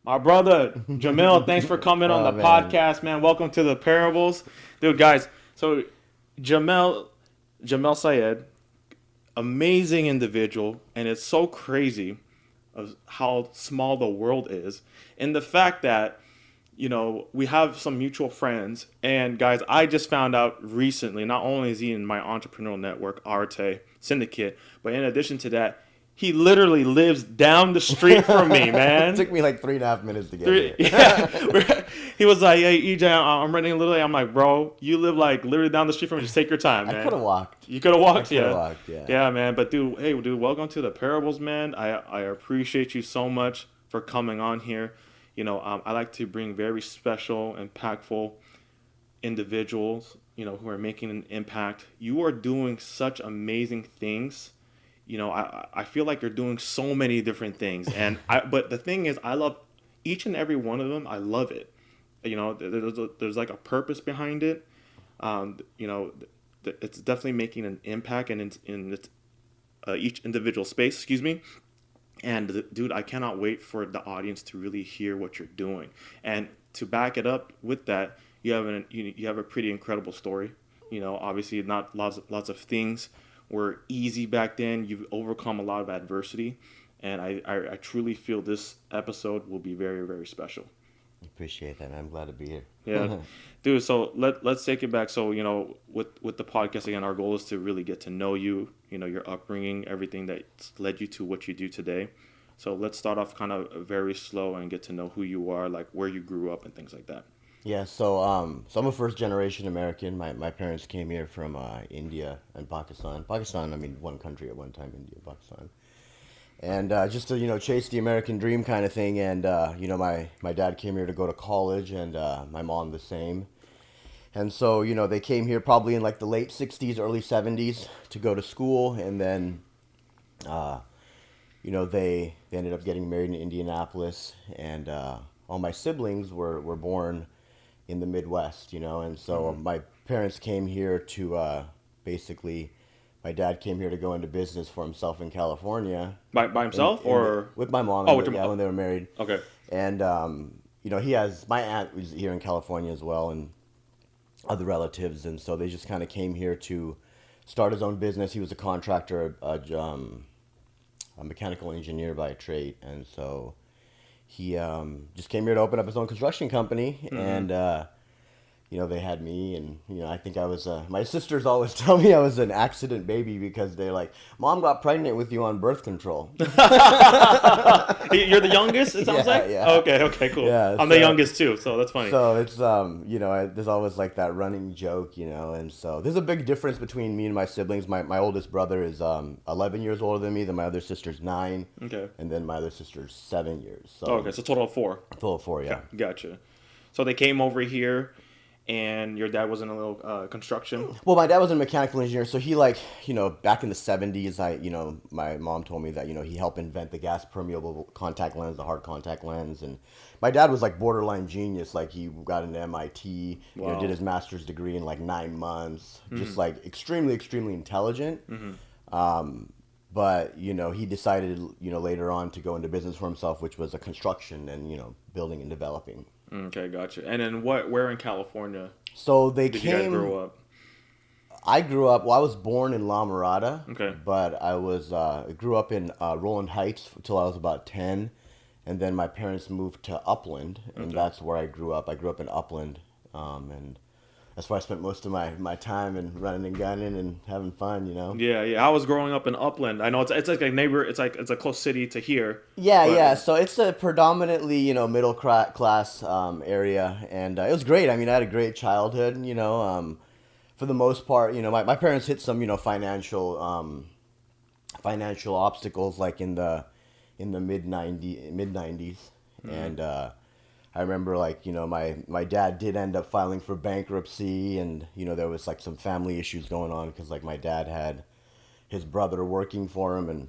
My brother, Jamil, thanks for coming on Oh the man, podcast, man. Welcome to the Parables. Dude, guys, so Jamil, Jamil Syed, amazing individual, and it's so crazy of how small the world is. And the fact that, we have some mutual friends. And guys, I just found out recently, not only is he in my entrepreneurial network, Arte Syndicate, but in addition to that, he literally lives down the street from me, it man. took me like 3.5 minutes to get here. Yeah. He was like, "Hey, Ejay, I'm running a little late." I'm like, "Bro, you live like literally down the street from me. Just take your time, I could man." have walked. You could have I walked, could have yeah. walked. Yeah. Yeah, man. But dude, hey, dude, welcome to the Parables, man. I appreciate you so much for coming on here. I like to bring very special, impactful individuals, who are making an impact. You are doing such amazing things. I feel like you're doing so many different things, but the thing is, I love each and every one of them. I love it. There's like a purpose behind it. Um, you know, it's definitely making an impact in each individual space. Excuse me. And dude, I cannot wait for the audience to really hear what you're doing. And to back it up with that, you have a pretty incredible story. Obviously not lots of things were easy back then. You've overcome a lot of adversity, and I truly feel this episode will be very, very special. Appreciate that, man. I'm glad to be here. Yeah, dude. So let's take it back. So with the podcast again, our goal is to really get to know you. Your upbringing, everything that's led you to what you do today. So let's start off kind of very slow and get to know who you are, like where you grew up and things like that. Yeah. So I'm a first generation American. My parents came here from India and Pakistan. Pakistan, I mean, one country at one time, India, Pakistan. And just to chase the American dream kind of thing. And my dad came here to go to college, and my mom the same. And so they came here probably in like the late '60s, early '70s to go to school, and then uh, they ended up getting married in Indianapolis, and all my siblings were born in the Midwest, and so Mm-hmm. my parents came here to basically. My dad came here to go into business for himself in California, By himself or with my mom, oh, and with your yeah, mom? when they were married. Okay. And he has my aunt was here in California as well, and other relatives, and so they just kind of came here to start his own business. He was a contractor, a mechanical engineer by trade, and so he just came here to open up his own construction company, Mm-hmm. and they had me, and I think I was. My sisters always tell me I was an accident baby because they're like, "Mom got pregnant with you on birth control." You're the youngest, it sounds Yeah, like? yeah, Okay, okay, cool. yeah. I'm the youngest too, so that's funny. So it's there's always like that running joke, and so there's a big difference between me and my siblings. My oldest brother is 11 years older than me. Then my other sister's 9, Okay. and then my other sister's 7 years. Oh, So okay, so total of four. full of 4, yeah. Gotcha. So they came over here, and your dad was in a little construction. Well, my dad was a mechanical engineer, so he back in the '70s, my mom told me that he helped invent the gas permeable contact lens, the hard contact lens, and my dad was like borderline genius. Like he got into MIT, Wow. did his master's degree in like 9 months, Mm-hmm. just like extremely, extremely intelligent. Mm-hmm. But he decided later on to go into business for himself, which was a construction and building and developing. Okay, gotcha. And then where in California So they did you guys came. grow up? I grew up. Well, I was born in La Mirada, Okay. but I grew up in Roland Heights until I was about 10, and then my parents moved to Upland, and Okay. that's where I grew up. I grew up in Upland, and that's where I spent most of my time and running and gunning and having fun. Yeah, yeah. I was growing up in Upland. I know it's like a neighbor. It's a close city to here. Yeah, But yeah. So it's a predominantly middle class area, and it was great. I mean, I had a great childhood. For the most part, my parents hit some financial obstacles like in the mid 90s, Mm-hmm. and I remember my dad did end up filing for bankruptcy, and there was like some family issues going on because like my dad had his brother working for him, and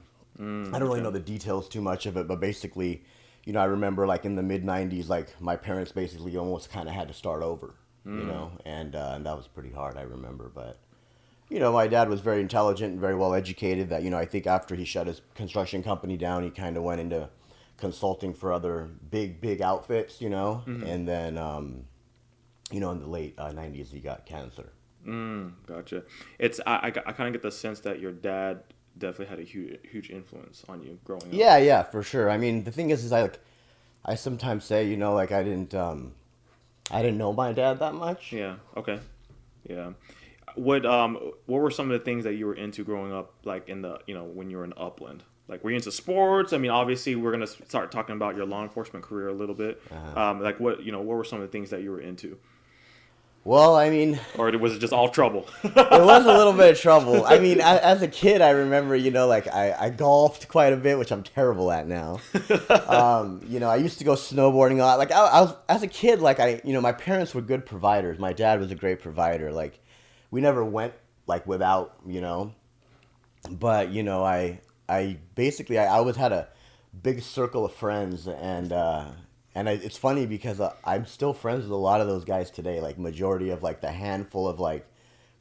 I don't really know Okay. the details too much of it, but basically, I remember like in the mid '90s, like my parents basically almost kind of had to start over, and that was pretty hard. I remember, but my dad was very intelligent and very well educated. That I think after he shut his construction company down, he kind of went into consulting for other big outfits, Mm-hmm. and then in the late 90s he got cancer. Gotcha. I kind of get the sense that your dad definitely had a huge influence on you growing up. Yeah, for sure. I mean, the thing is I sometimes say, like I didn't know my dad that much. Yeah. Okay. Yeah. What were some of the things that you were into growing up, like in the when you were in Upland? Like, were you into sports? I mean, obviously, we're gonna start talking about your law enforcement career a little bit. Like, what were some of the things that you were into, Well, I mean, or was it just all trouble? it was a little bit of trouble. I mean, as a kid, I remember, like I golfed quite a bit, which I'm terrible at now. I used to go snowboarding a lot. Like I was as a kid, like my parents were good providers. My dad was a great provider. Like we never went like without, but I basically I always had a big circle of friends, and it's funny because I'm still friends with a lot of those guys today. Like majority of like the handful of like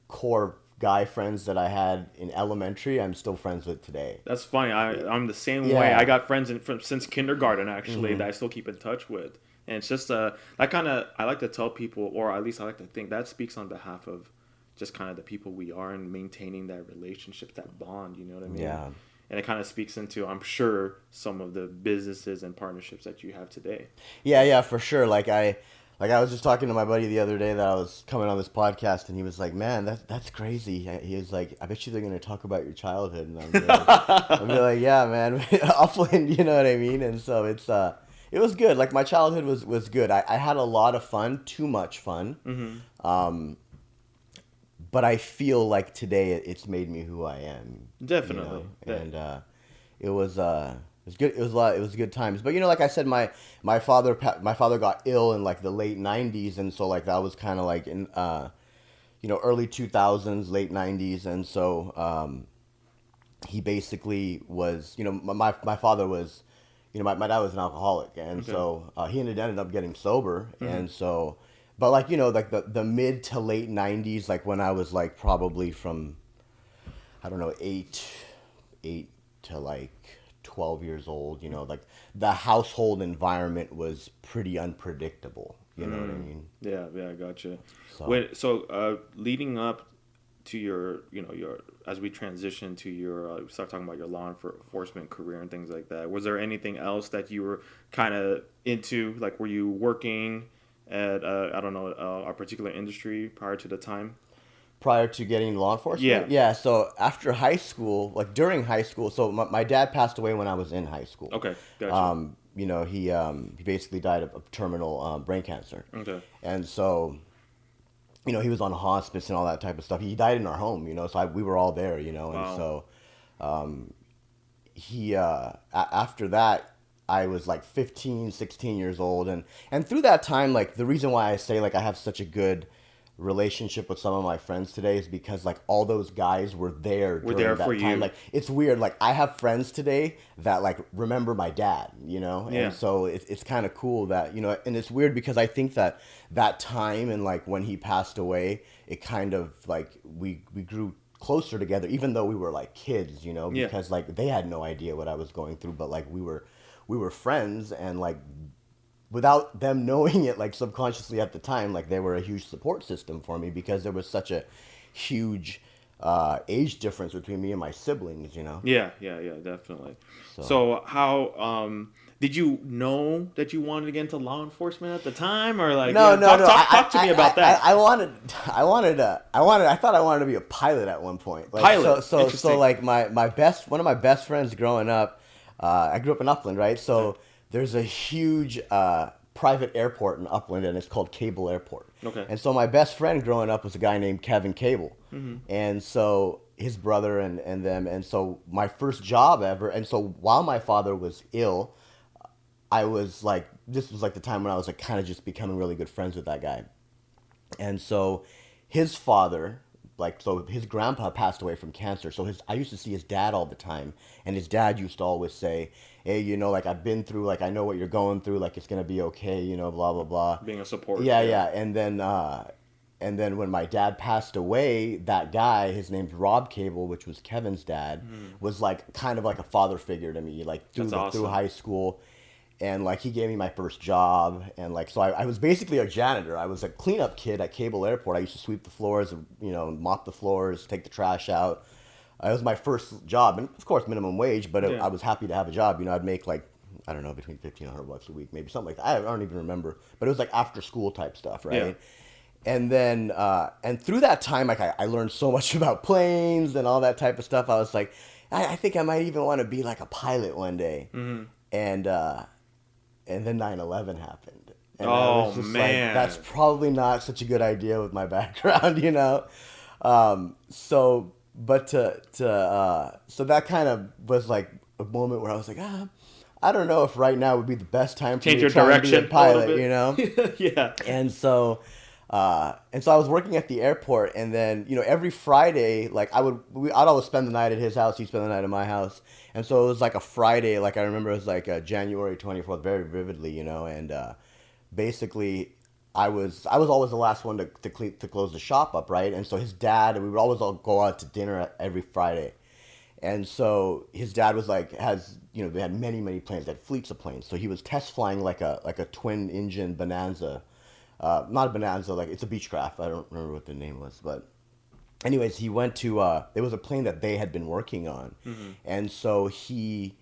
core guy friends that I had in elementary, I'm still friends with today. That's funny. I'm the same way. Yeah. I got friends since kindergarten actually that I still keep in touch with, and it's just that kind of I like to tell people, or at least I like to think that speaks on behalf of just kind of the people we are and maintaining that relationship, that bond. You know what I mean? Yeah. And it kind of speaks into, I'm sure, some of the businesses and partnerships that you have today. Yeah, for sure. Like I was just talking to my buddy the other day that I was coming on this podcast, and he was like, "Man, that's crazy." He was like, "I bet you they're gonna talk about your childhood," and I'm like, "Yeah, man, Upland, you know what I mean?" And so it was good. Like my childhood was good. I had a lot of fun, too much fun. Mm-hmm. But I feel like today it's made me who I am. Definitely. And it was good. It was good times. But like I said, my father got ill in like the late 90s, and so like that was kind of like in early 2000s, late 90s, and so he basically was my father was my dad was an alcoholic, and so he ended up getting sober, and so. But like like the mid to late 90s, like when I was like probably from I don't know 8 to like 12 years old, like the household environment was pretty unpredictable. You know what I mean? Yeah, I gotcha. So Leading up to your as we transition to your we start talking about your law enforcement career and things like that, was there anything else that you were kind of into? Like, were you working at I don't know a particular industry prior to the time? prior to getting law enforcement, yeah. So after high school, like during high school, so my dad passed away when I was in high school. Okay, gotcha. He basically died of terminal brain cancer. Okay. And so he was on hospice and all that type of stuff. He died in our home, so we were all there, and Wow. so after that, I was like 15, 16 years old, and through that time, like the reason why I say like I have such a good relationship with some of my friends today is because like all those guys were there We're during there that for time. you. Like it's weird. Like I have friends today that like remember my dad, Yeah. and so it's kind of cool that and it's weird because I think that time and like when he passed away, it kind of like we grew closer together, even though we were like kids, Yeah. because like they had no idea what I was going through, but like we were friends, and like without them knowing it, like subconsciously at the time, like they were a huge support system for me because there was such a huge age difference between me and my siblings. Yeah, definitely. So So how did you know that you wanted to get into law enforcement at the time, or like no. talk to me about that? I thought I wanted to be a pilot at one point. Like, Pilot. So Interesting. like one of my best friends growing up, I grew up in Upland, right? So there's a huge private airport in Upland, and it's called Cable Airport. Okay. And so my best friend growing up was a guy named Kevin Cable. Mm-hmm. And so his brother and them. And so my first job ever. And so while my father was ill, I was like, this was like the time when I was like kind of just becoming really good friends with that guy. And so his father, like, so his grandpa passed away from cancer. So I used to see his dad all the time. And his dad used to always say, hey, like I've been through, like I know what you're going through, like it's going to be okay, blah, blah, blah. Being a support. Yeah. And then when my dad passed away, that guy, his name's Rob Cable, which was Kevin's dad, was like kind of like a father figure to me, like That's awesome. through high school. And like he gave me my first job, and like so I was basically a janitor. I was a cleanup kid at Cable Airport. I used to sweep the floors, mop the floors, take the trash out. It was my first job, and of course minimum wage, but Yeah. I was happy to have a job. I'd make like, I don't know, between $1,500 a week, maybe something like that. I don't even remember, but it was like after school type stuff, right? Yeah. And then and through that time, like I learned so much about planes and all that type of stuff. I was like, I think I might even want to be like a pilot one day. Mm-hmm. And then 9/11 happened. And I Oh, was just man. like, that's probably not such a good idea with my background, So that kind of was like a moment where I was like, I don't know if right now would be the best time for Change me your to try and direction be a pilot, a little bit. Yeah. And so I was working at the airport, and then every Friday, like I'd always spend the night at his house, he'd spend the night at my house, and so it was like a Friday, like I remember it was like January 24th, very vividly, and basically I was always the last one to close the shop up, right? And so his dad, we would always all go out to dinner every Friday. And so his dad was like, they had many planes, they had fleets of planes. So he was test flying like a twin engine Bonanza. Not a Bonanza, like it's a Beechcraft. I don't remember what the name was, but anyways, he went to there was a plane that they had been working on, and so he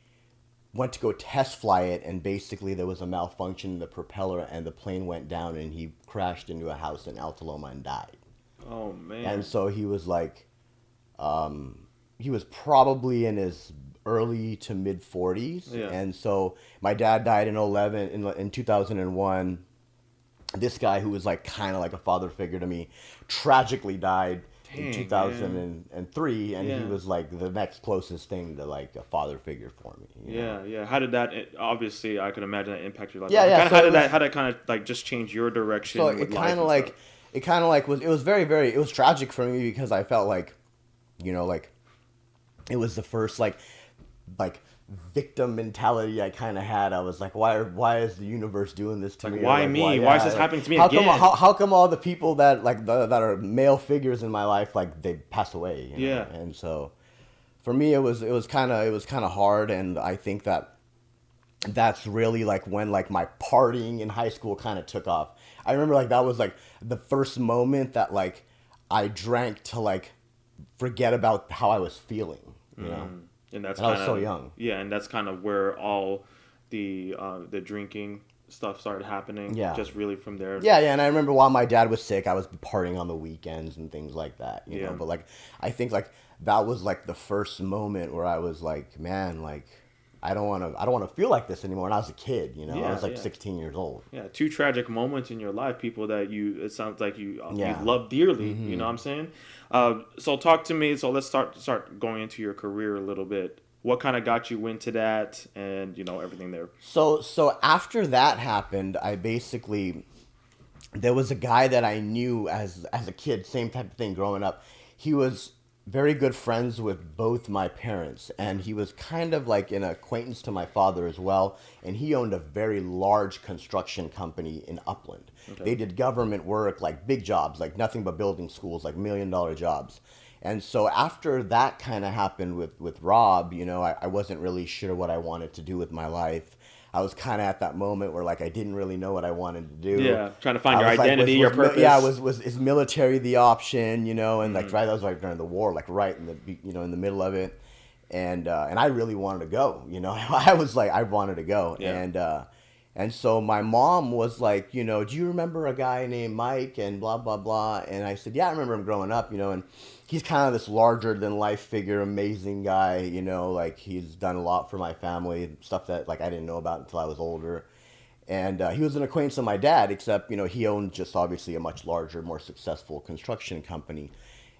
went to go test fly it, and basically there was a malfunction in the propeller, and the plane went down, and he crashed into a house in Alta Loma and died. Oh, man. And so he was like, he was probably in his early to mid 40s, Yeah. and so my dad died in 2001. This guy who was like kind of like a father figure to me tragically died in 2003, and Yeah. he was like the next closest thing to like a father figure for me. Yeah. How did that? Obviously, I could imagine that impact your life. Yeah. How So did that kind of like just change your direction? So with it life kind of and like stuff? it was it was tragic for me because I felt like, like it was the first like victim mentality I kind of had. I was like, why is the universe doing this to Like, me? why Or, me? Why is this happening to me how again? How come all the people that that are male figures in my life, like they pass away? Yeah. And so for me, it was kind of hard, and I think that's really like when like my partying in high school kind of took off. I remember like that was like the first moment that like I drank to like forget about how I was feeling, And that's And I was kind of so young. Yeah, and that's kind of where all the drinking stuff started happening. Yeah. Just really from there. Yeah, and I remember while my dad was sick, I was partying on the weekends and things like that, you Yeah. know. But like, I think like that was like the first moment where I was like, man, like I don't want to feel like this anymore. And I was a kid, I Yeah, was like yeah. 16 years old. Yeah, two tragic moments in your life, people that it sounds like you Yeah. love dearly. You know what I'm saying? So talk to me. So let's start going into your career a little bit. What kind of got you into that, and everything there? So after that happened, there was a guy that I knew as a kid, same type of thing growing up. He was very good friends with both my parents, and he was kind of like an acquaintance to my father as well, and he owned a very large construction company in Upland. Okay. They did government work, like big jobs, like nothing but building schools, like $1 million jobs. And so after that kind of happened with Rob, I wasn't really sure what I wanted to do with my life. I was kind of at that moment where like I didn't really know what I wanted to do. Yeah, trying to find I your was like, identity, your purpose. Yeah, is military the option? And like right, that was like during the war, like right in the in the middle of it, and I really wanted to go. I was like I wanted to go, Yeah. and so my mom was like, do you remember a guy named Mike and blah blah blah? And I said, yeah, I remember him growing up, and he's kind of this larger than life figure, amazing guy, like he's done a lot for my family, stuff that like I didn't know about until I was older. And he was an acquaintance of my dad, except, he owned just obviously a much larger, more successful construction company.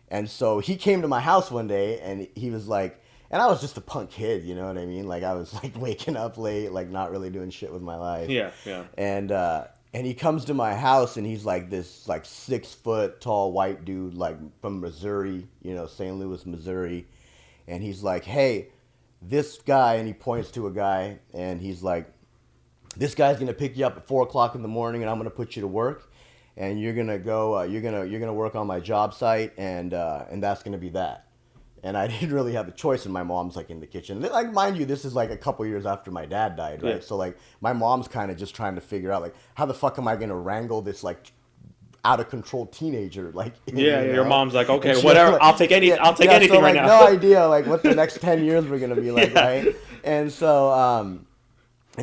And so he came to my house one day and he was like, and I was just a punk kid, you know what I mean? Like I was like waking up late, like not really doing shit with my life. Yeah. And he comes to my house and he's like this like 6 foot tall white dude, like from Missouri, St. Louis, Missouri. And he's like, hey, this guy, and he points to a guy and he's like, this guy's going to pick you up at 4:00 in the morning and I'm going to put you to work. And you're going to go, you're going to work on my job site and that's going to be that. And I didn't really have a choice, and my mom's like in the kitchen. Like, mind you, this is like a couple years after my dad died, right? Yeah. So like my mom's kind of just trying to figure out like how the fuck am I gonna wrangle this like out of control teenager like Yeah, your mom's like, okay, And whatever, like, I'll take anything so, right like, now. no idea like what the next 10 years were gonna be like, right? And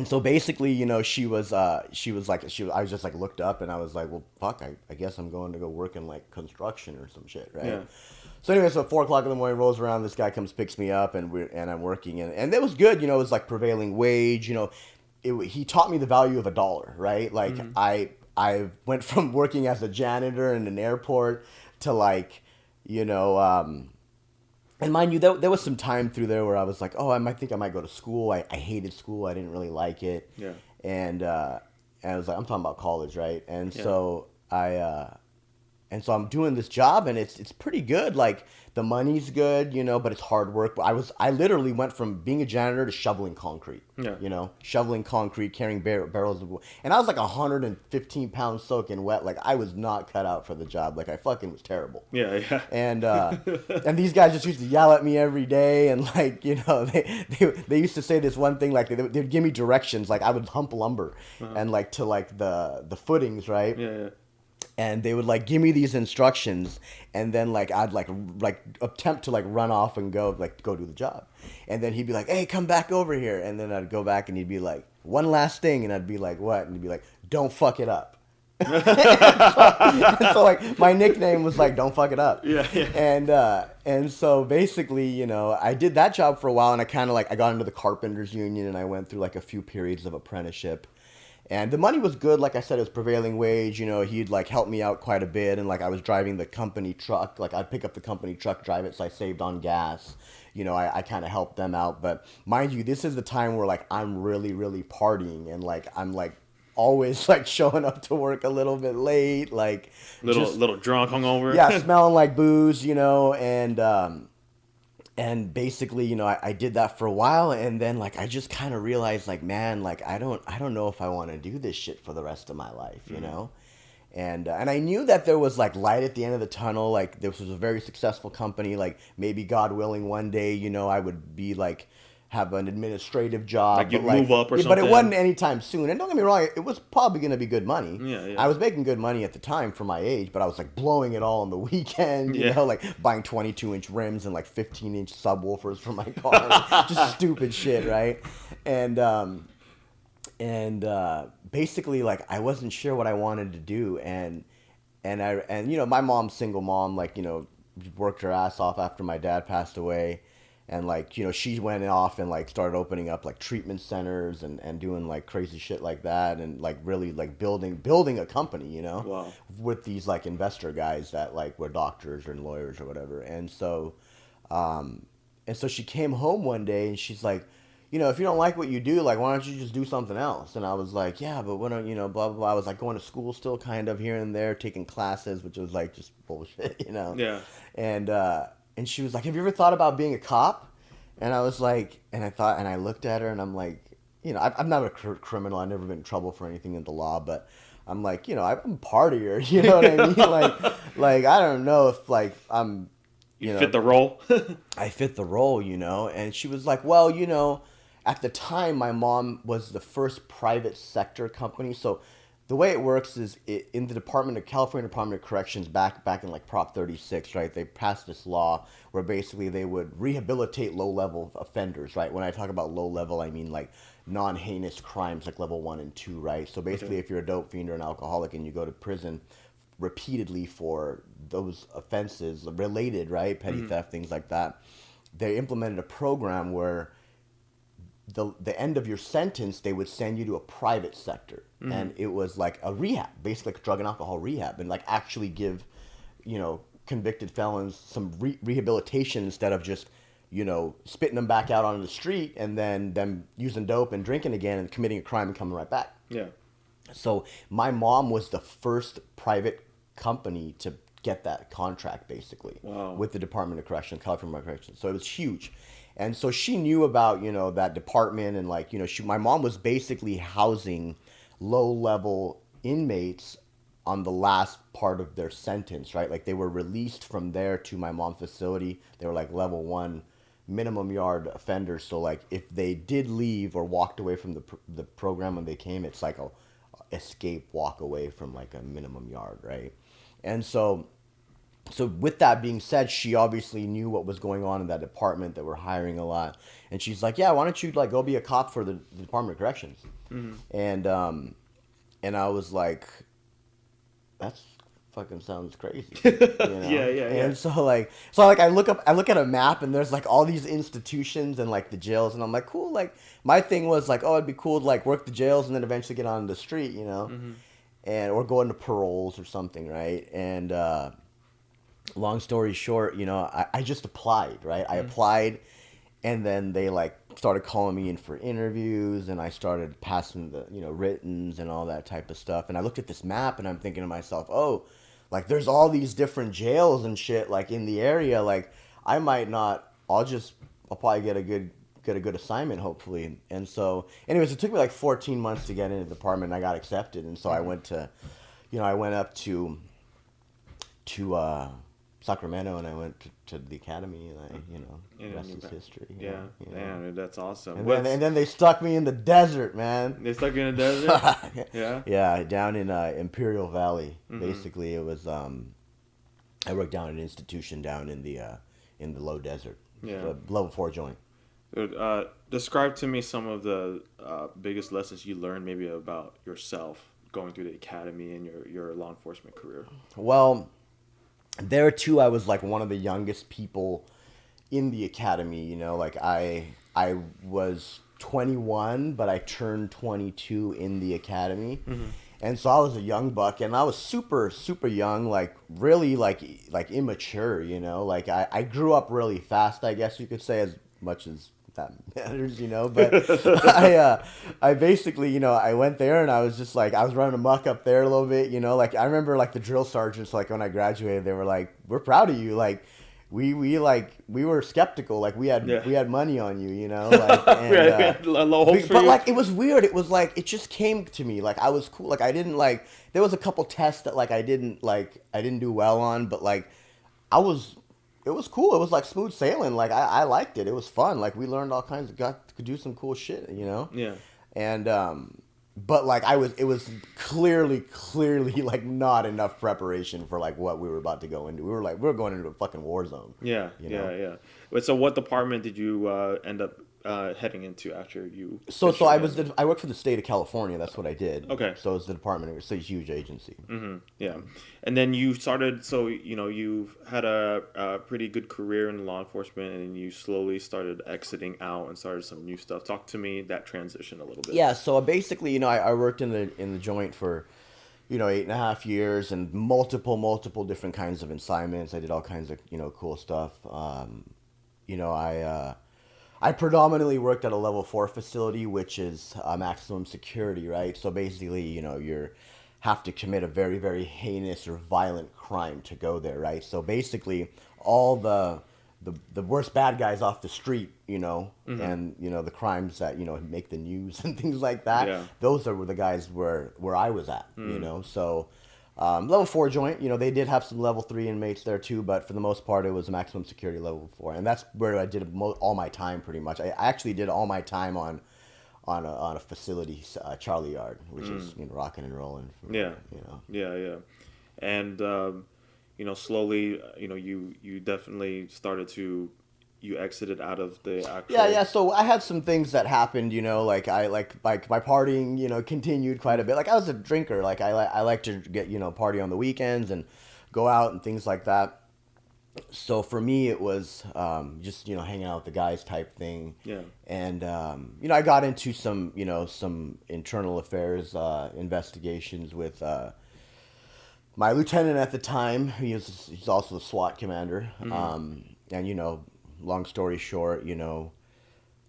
so basically, you know, I was just like looked up and I was like, well, fuck, I guess I'm going to go work in like construction or some shit, right? Yeah. So anyway, so 4 o'clock in the morning rolls around, this guy comes, picks me up, and I'm working, and that was good, you know, it was like prevailing wage, you know, he taught me the value of $1, right? Like I went from working as a janitor in an airport to like, you know, and mind you, there was some time through there where I was like, oh, I might go to school. I hated school. I didn't really like it. Yeah. And I was like, I'm talking about college, right? And Yeah. so I'm doing this job, and it's pretty good. Like the money's good, you know, but it's hard work. But I literally went from being a janitor to shoveling concrete. Yeah. You know, shoveling concrete, carrying barrels of, and I was like 115 pounds soaking wet. Like I was not cut out for the job. Like I fucking was terrible. Yeah, yeah. And these guys just used to yell at me every day, and like, you know, they used to say this one thing, like they'd give me directions, like I would hump lumber and like to like the footings, right? Yeah, yeah. And they would like give me these instructions, and then like I'd like attempt to like run off and go do the job, and then he'd be like, hey, come back over here, and then I'd go back and he'd be like, one last thing, and I'd be like, what? And he'd be like, don't fuck it up. so like my nickname was like, don't fuck it up. Yeah, yeah. And so basically, you know, I did that job for a while, and I kind of like I got into the carpenters union, and I went through like a few periods of apprenticeship. And the money was good. Like I said, it was prevailing wage. You know, he'd like help me out quite a bit. And like I was driving the company truck. Like I'd pick up the company truck, drive it, so I saved on gas. You know, I kind of helped them out. But mind you, this is the time where like I'm really, really partying. And like I'm like always like showing up to work a little bit late. Like Little drunk, hungover. Yeah, smelling like booze, you know, and basically, you know, I did that for a while, and then like I just kind of realized, like, man, like I don't know if I want to do this shit for the rest of my life, you know, and I knew that there was like light at the end of the tunnel. Like this was a very successful company. Like maybe God willing, one day, you know, I would be like have an administrative job, like you'd move up or something. But it wasn't anytime soon. And don't get me wrong, it was probably going to be good money. Yeah, yeah. I was making good money at the time for my age, but I was like blowing it all on the weekend, you know, like buying 22-inch rims and like 15-inch subwoofers for my car, just stupid shit, right? And basically, like I wasn't sure what I wanted to do, and you know, my mom's single mom, like, you know, worked her ass off after my dad passed away. And like, you know, she went off and like started opening up like treatment centers and doing like crazy shit like that, and like really like building a company, you know, Wow. with these like investor guys that like were doctors or lawyers or whatever. And so she came home one day and she's like, you know, if you don't like what you do, like, why don't you just do something else? And I was like, yeah, but what don't, you know, blah, blah, blah. I was like going to school still kind of here and there, taking classes, which was like just bullshit, you know? Yeah. And she was like, have you ever thought about being a cop? And I was like, and I looked at her and I'm like, you know, I'm not a criminal. I've never been in trouble for anything in the law, but I'm like, you know, I'm a partier. You know what I mean? like I don't know if like I'm, you know, fit the role. I fit the role, you know? And she was like, well, you know, at the time my mom was the first private sector company. So the way it works is in the California Department of Corrections back in like Prop 36, right? They passed this law where basically they would rehabilitate low-level offenders, right? When I talk about low-level, I mean like non-heinous crimes like level 1 and 2, right? So basically if you're a dope fiend or an alcoholic and you go to prison repeatedly for those offenses related, right? Petty theft, things like that. They implemented a program where the end of your sentence, they would send you to a private sector. And it was like a rehab, basically like drug and alcohol rehab, and like actually give, you know, convicted felons some rehabilitation instead of just, you know, spitting them back out on the street and then them using dope and drinking again and committing a crime and coming right back. Yeah. So my mom was the first private company to get that contract, basically. Wow. With the Department of Corrections, California Corrections. So it was huge. And so she knew about, you know, that department, and like, you know, my mom was basically housing low-level inmates on the last part of their sentence, right? Like they were released from there to my mom's facility. They were like level 1 minimum yard offenders. So like if they did leave or walked away from the program when they came, it's like a escape walk away from like a minimum yard, right? And so with that being said, she obviously knew what was going on in that department, that we're hiring a lot, and she's like, yeah, why don't you like go be a cop for the Department of Corrections? And I was like, that's fucking sounds crazy. Yeah. And so I look at a map, and there's like all these institutions and like the jails, and I'm like, cool. Like my thing was like, oh, it'd be cool to like work the jails and then eventually get on the street, and or go into paroles or something, right? And long story short, I just applied, right? I applied, and then they like started calling me in for interviews, and I started passing the writtens and all that type of stuff. And I looked at this map, and I'm thinking to myself, oh, like there's all these different jails and shit like in the area. Like I'll probably get a good assignment hopefully. And so anyways, it took me like 14 months to get into the department, and I got accepted. And so I went up to Sacramento, and I went to the academy, and the rest is history. Yeah, man, that's awesome. And then they stuck me in the desert, man. They stuck you in the desert? Yeah? Yeah, down in Imperial Valley. Basically, it was, I worked down at an institution down in the low desert. Yeah. Level 4 joint. Describe to me some of the biggest lessons you learned maybe about yourself going through the academy and your law enforcement career. Well, there too, I was like one of the youngest people in the academy. Like I was 21, but I turned 22 in the academy, and so I was a young buck, and I was super super young, like really like immature. Like I grew up really fast, I guess you could say, as much as that matters, but I basically, I went there, and I was just like, I was running amok up there a little bit, like I remember like the drill sergeants, like when I graduated, they were like, we're proud of you, like we were skeptical, like we had money on you, like, and, but like it was weird, it was like it just came to me, like I was cool, like I didn't like, there was a couple tests that like I didn't do well on, but like it was cool. It was like smooth sailing. Like I liked it. It was fun. Like we learned all kinds of, could do some cool shit, Yeah. And but like it was clearly like not enough preparation for like what we were about to go into. We were going into a fucking war zone. Yeah. Yeah. Wait, so what department did you end up heading into after you? So I worked for the state of California. That's what I did. Okay. So it's the department. It's a huge agency. Yeah, and then you started. So you've had a pretty good career in law enforcement, and you slowly started exiting out and started some new stuff. Talk to me that transition a little bit. Yeah. So basically, I worked in the joint for 8.5 years, and multiple different kinds of assignments. I did all kinds of cool stuff. I predominantly worked at a level 4 facility, which is maximum security, right? So basically, you have to commit a very, very heinous or violent crime to go there, right? So basically, all the worst bad guys off the street, and the crimes that make the news and things like that. Yeah. Those are the guys where I was at, So. Level 4 joint, they did have some level 3 inmates there too, but for the most part, it was maximum security level 4, and that's where I did all my time pretty much. I actually did all my time on a facility, Charlie Yard, which is rocking and rolling. Yeah. And slowly, you definitely started to. You exited out of the actual... Yeah. So I had some things that happened, like my partying, continued quite a bit. Like I was a drinker. Like I like to get, party on the weekends and go out and things like that. So for me, it was just, hanging out with the guys type thing. Yeah. And, I got into some, some internal affairs investigations with my lieutenant at the time. He's also the SWAT commander. And, long story short,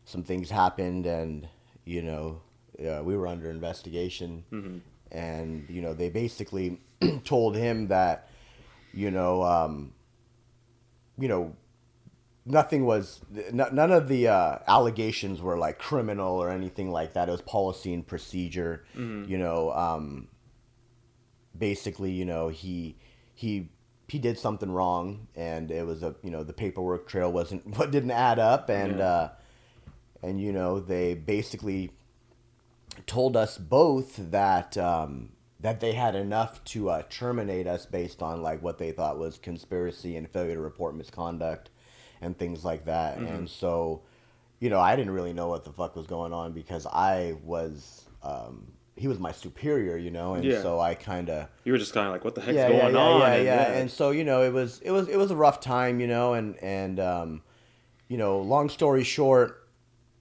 some things happened, and we were under investigation, and they basically told him that nothing was, none of the allegations were like criminal or anything like that. It was policy and procedure. basically, he did something wrong, and it was the paperwork trail didn't add up, and they basically told us both that that they had enough to terminate us based on like what they thought was conspiracy and failure to report misconduct and things like that. Mm-hmm. And so, I didn't really know what the fuck was going on because I was he was my superior, and so I kind of... You were just kind of like, what the heck's going on? And so, it was a rough time, and long story short,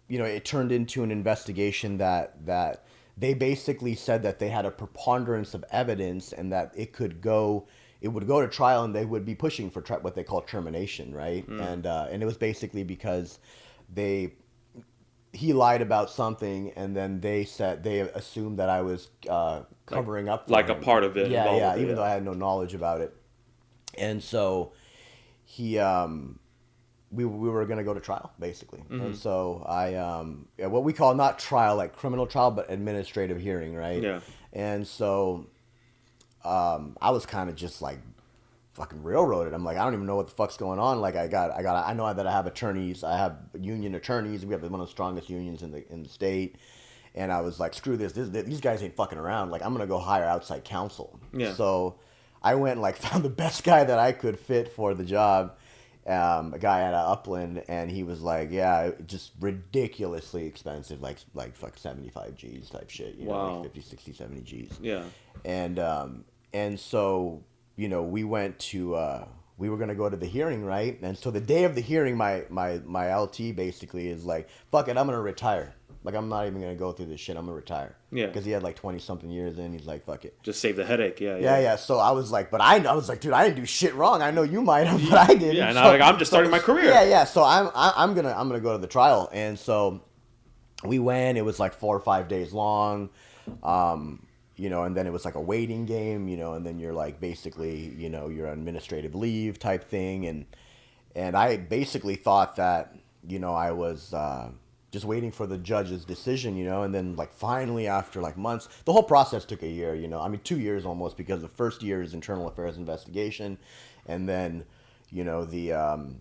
it turned into an investigation that they basically said that they had a preponderance of evidence and that it would go to trial and they would be pushing for what they call termination, right? And it was basically because he lied about something, and then they assumed that I was covering up for like him. A part of it. Even though I had no knowledge about it. And so we were going to go to trial, basically. Mm-hmm. And so I what we call not trial, like criminal trial, but administrative hearing, right? Yeah. And so I was kind of just like fucking railroaded. I'm like, I don't even know what the fuck's going on. Like I know that I have attorneys. I have union attorneys. We have one of the strongest unions in the state. And I was like, screw this. These guys ain't fucking around. Like, I'm gonna go hire outside counsel. Yeah. So I went and like found the best guy that I could fit for the job. A guy out of Upland, and he was like, yeah, just ridiculously expensive, like fuck 75 G's type shit. Wow. Like 50, 60, 70 G's. Yeah. And so, we went to, we were going to go to the hearing, right? And so the day of the hearing, my LT basically is like, fuck it, I'm going to retire. Like, I'm not even going to go through this shit. I'm going to retire. Yeah. Because he had like 20-something years in. He's like, fuck it. Just save the headache. Yeah. Yeah. So I was like, I was like, dude, I didn't do shit wrong. I know you might have, but I didn't. Yeah, and I'm just starting my career. Yeah. So I'm gonna go to the trial. And so we went. It was like 4 or 5 days long. And then it was like a waiting game, and then you're like basically, you're on administrative leave type thing. And I basically thought that, I was just waiting for the judge's decision, and then like finally after like months, the whole process took a year, 2 years almost, because the first year is internal affairs investigation. And then, the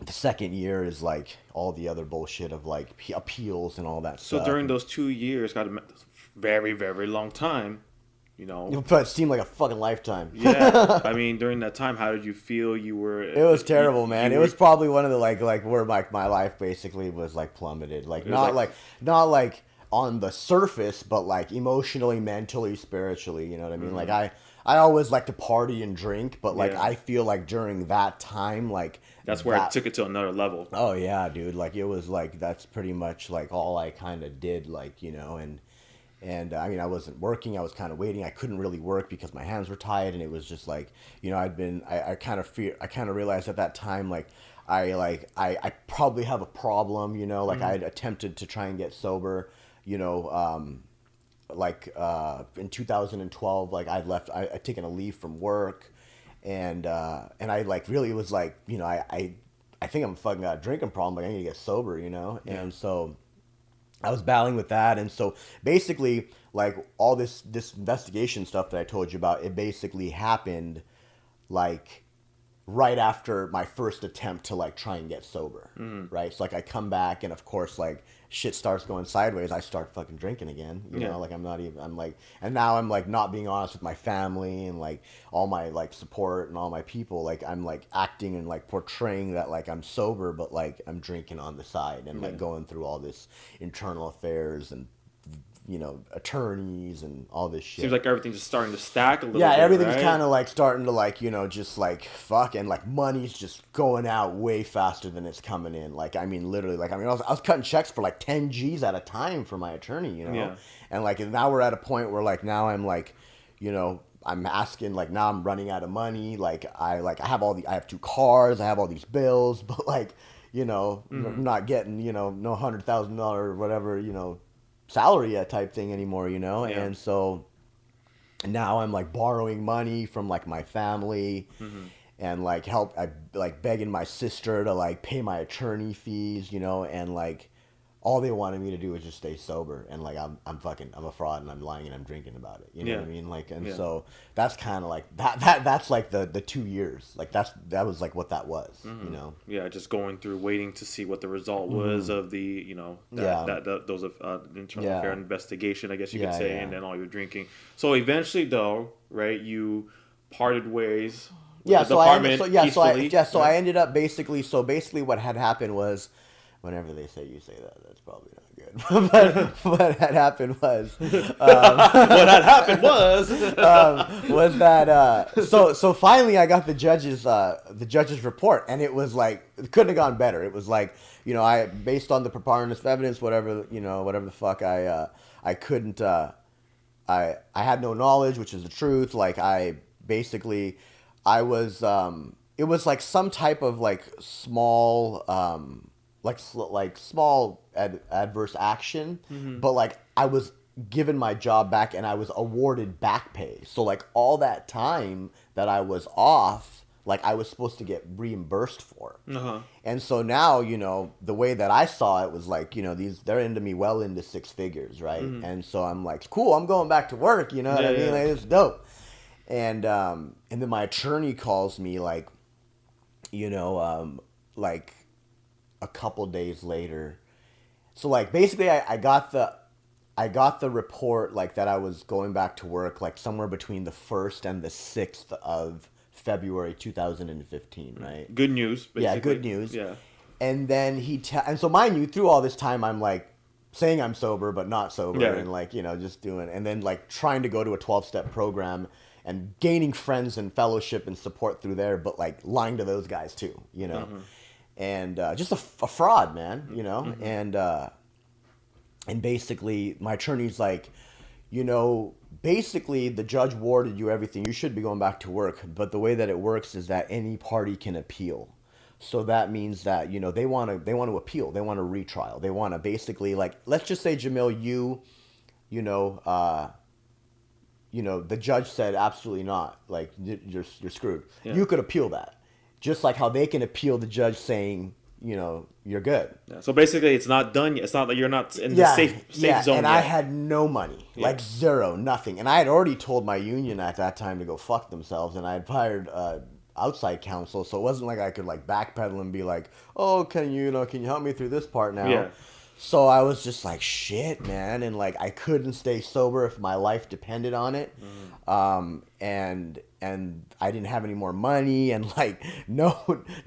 second year is like all the other bullshit of like appeals and all that stuff. So during those 2 years, got a very, very long time, It seemed like a fucking lifetime. Yeah. I mean, during that time, how did you feel you were... It was terrible, man. It was probably one of the like where my life basically was like plummeted. Like not like on the surface, but like emotionally, mentally, spiritually, you know what I mean? Mm-hmm. Like I always like to party and drink, but like I feel like during that time, like that's where it took it to another level. Oh yeah, dude. Like it was like that's pretty much like all I kind of did, like, and I mean, I wasn't working. I was kind of waiting. I couldn't really work because my hands were tied, and it was just like, I kind of realized at that time, like, I probably have a problem, like I had attempted to try and get sober, in 2012, like I'd taken a leave from work, and I like really was like, I think I'm fucking got a drinking problem. Like I need to get sober, and so I was battling with that. And so basically, like all this investigation stuff that I told you about, it basically happened like right after my first attempt to like try and get sober. Right. So like I come back, and of course, like shit starts going sideways. I start fucking drinking again, you know, like and now I'm like not being honest with my family and like all my like support and all my people. Like I'm like acting and like portraying that like I'm sober, but like I'm drinking on the side and like going through all this internal affairs and, attorneys and all this shit. Seems like everything's just starting to stack a little bit. Yeah, everything's right? kind of like starting to like, just like fuck, and like money's just going out way faster than it's coming in. Like, I mean, literally, like, I was cutting checks for like 10 G's at a time for my attorney, Yeah. And like now we're at a point where like now I'm like, I'm asking, like now I'm running out of money. Like I have 2 cars, I have all these bills, but like, I'm not getting, no $100,000 or whatever, salary type thing anymore, And so now I'm like borrowing money from like my family and like I like begging my sister to like pay my attorney fees, and like all they wanted me to do was just stay sober, and like I'm a fraud, and I'm lying, and I'm drinking about it. You know what I mean? Like, and so that's kind of like that's like the 2 years. Like that was like what that was. You know? Yeah, just going through, waiting to see what the result was of the, those internal affair investigation, I guess you could say, and then all your drinking. So eventually, though, right, you parted ways with the department peacefully. I ended up basically what had happened was, whenever they say you say that, that's probably not good. But what had happened was, was that so finally I got the judge's report, and it was like it couldn't have gone better. It was like, I, based on the preponderance of evidence, whatever the fuck, I couldn't, I had no knowledge, which is the truth. Like I was it was like some type of like small small adverse action, but like I was given my job back, and I was awarded back pay. So like all that time that I was off, like I was supposed to get reimbursed for. And so now, the way that I saw it was like, they're into me well into six figures, right? And so I'm like, cool, I'm going back to work, you know what I mean? Like, it's dope. And then my attorney calls me like, like a couple days later. So like basically I got the report like that I was going back to work like somewhere between the 1st and the 6th of February 2015, right? Good news, basically. Yeah, good news. Yeah. And then and so mind you, through all this time I'm like saying I'm sober but not sober, and like, just doing, and then like trying to go to a 12-step program and gaining friends and fellowship and support through there, but like lying to those guys too, and just a fraud, man, and basically my attorney's like, basically the judge awarded you everything. You should be going back to work, but the way that it works is that any party can appeal. So that means that, they want to appeal. They want a retrial. They want to basically, like, let's just say, Jamil, the judge said absolutely not. Like, you're screwed. Yeah. You could appeal that, just like how they can appeal the judge saying, you're good. Yeah. So basically, it's not done yet. It's not that you're not in the safe zone. And yet. I had no money, like zero, nothing. And I had already told my union at that time to go fuck themselves, and I had hired outside counsel, so it wasn't like I could like backpedal and be like, oh, can you help me through this part now? Yeah. So I was just like, shit, man, and like I couldn't stay sober if my life depended on it, and I didn't have any more money, and like no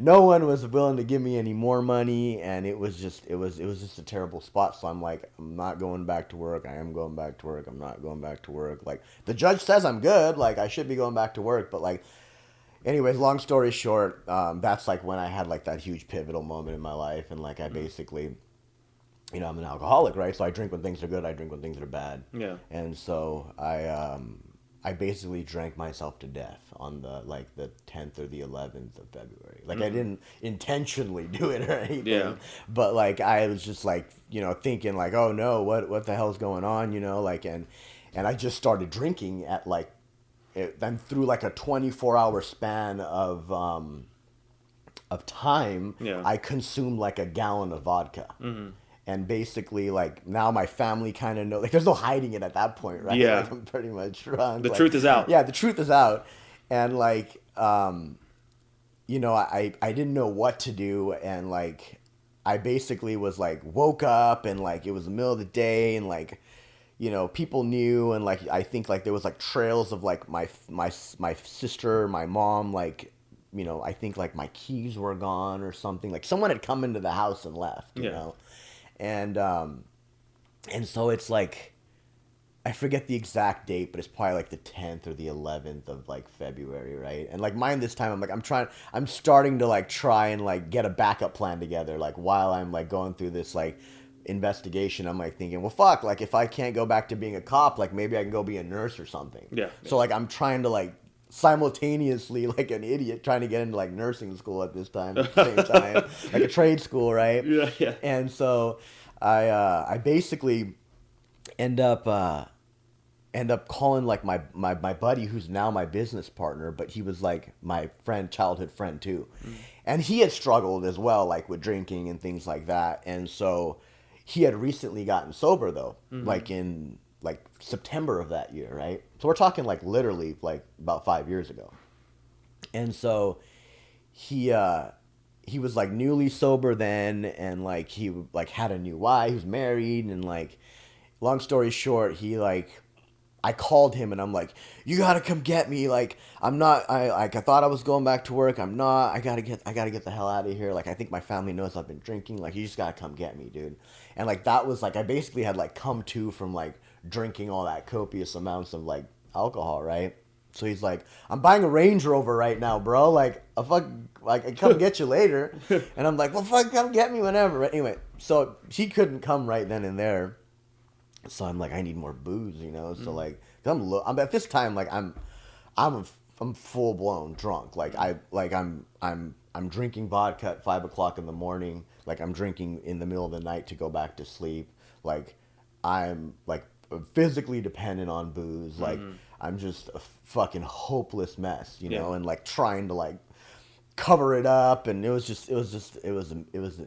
one was willing to give me any more money, and it was just a terrible spot. So I'm like, I'm not going back to work. I am going back to work. I'm not going back to work. Like the judge says I'm good. Like I should be going back to work, but like. Anyways, long story short, that's like when I had like that huge pivotal moment in my life, and like I basically, I'm an alcoholic, right? So I drink when things are good, I drink when things are bad. Yeah. And so I basically drank myself to death on the 10th or the 11th of February. Like I didn't intentionally do it or anything, but like I was just like, thinking like, oh no, what the hell's going on, like, and I just started drinking at like. Then through like a 24-hour span of time, I consumed like a gallon of vodka. And basically, like, now my family kind of know. Like, there's no hiding it at that point, right? Yeah. Like, I'm pretty much drunk. The truth is out. Yeah, the truth is out. And, like, I didn't know what to do. And, like, I basically was, like, woke up and, like, it was the middle of the day and, like, people knew, and like I think like there was like trails of like my sister, my mom, like I think like my keys were gone or something. Like someone had come into the house and left, you know, and so it's like I forget the exact date, but it's probably like the 10th or the 11th of like February, right? And like mine this time, I'm starting to like try and like get a backup plan together, like while I'm like going through this like. Investigation. I'm like thinking, well, fuck, like if I can't go back to being a cop, like maybe I can go be a nurse or something. Yeah. So like I'm trying to like simultaneously like an idiot trying to get into like nursing school at this time at the same time, like a trade school, right? Yeah, yeah. And so I basically end up calling like my buddy who's now my business partner, but he was like my childhood friend too, and he had struggled as well, like with drinking and things like that, and so. he had recently gotten sober though, like in like September of that year, right? So we're talking like literally like about 5 years ago. And so he was like newly sober then, and like he like had a new wife, he was married, and like long story short, he like I called him and I'm like, you gotta come get me. Like I thought I was going back to work. I'm not. I gotta get the hell out of here. Like I think my family knows I've been drinking. Like you just gotta come get me, dude. And like that was like I basically had like come to from like drinking all that copious amounts of like alcohol, right? So he's like, I'm buying a Range Rover right now, bro. Like I come get you later. And I'm like, well, fuck, come get me whenever. But anyway, so he couldn't come right then and there. So I'm like, I need more booze, you know. So like, I'm at this time like I'm full blown drunk. Like I'm drinking vodka at 5 o'clock in the morning. Like I'm drinking in the middle of the night to go back to sleep. Like I'm like physically dependent on booze. Like I'm just a fucking hopeless mess, you know, and like trying to like cover it up, and it was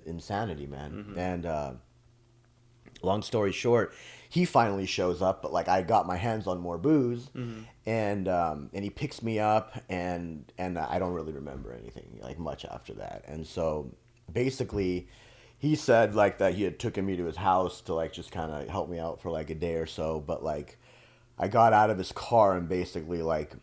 insanity, man. And long story short, he finally shows up, but like I got my hands on more booze, and he picks me up, and I don't really remember anything like much after that. And so basically, he said like that he had taken me to his house to like just kind of help me out for like a day or so, but like I got out of his car and basically like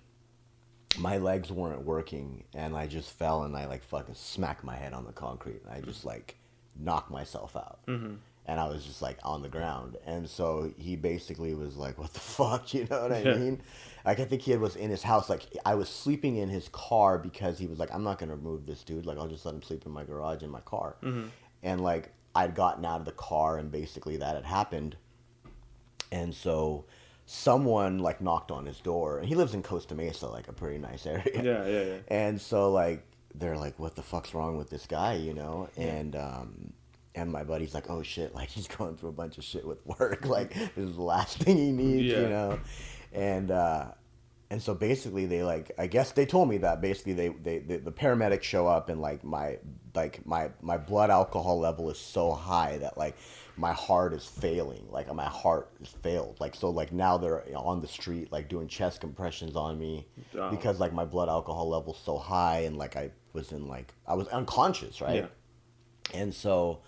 my legs weren't working, and I just fell and I like fucking smacked my head on the concrete, and I just like knocked myself out. And I was just like on the ground. And so he basically was like, what the fuck? You know what I mean? Like I think he was in his house. Like I was sleeping in his car because he was like, I'm not going to move this dude. Like I'll just let him sleep in my garage in my car. And like I'd gotten out of the car and basically that had happened. And so someone like knocked on his door, and he lives in Costa Mesa, like a pretty nice area. Yeah. And so like, they're like, what the fuck's wrong with this guy? You know? And my buddy's like, oh shit, like he's going through a bunch of shit with work. Like this is the last thing he needs, you know? And so basically they like, I guess they told me that basically the paramedics show up, and like my blood alcohol level is so high that like my heart is failing. Like my heart is failed. Like, so like now they're on the street, like doing chest compressions on me because like my blood alcohol level's so high, and like I was unconscious, right? And so,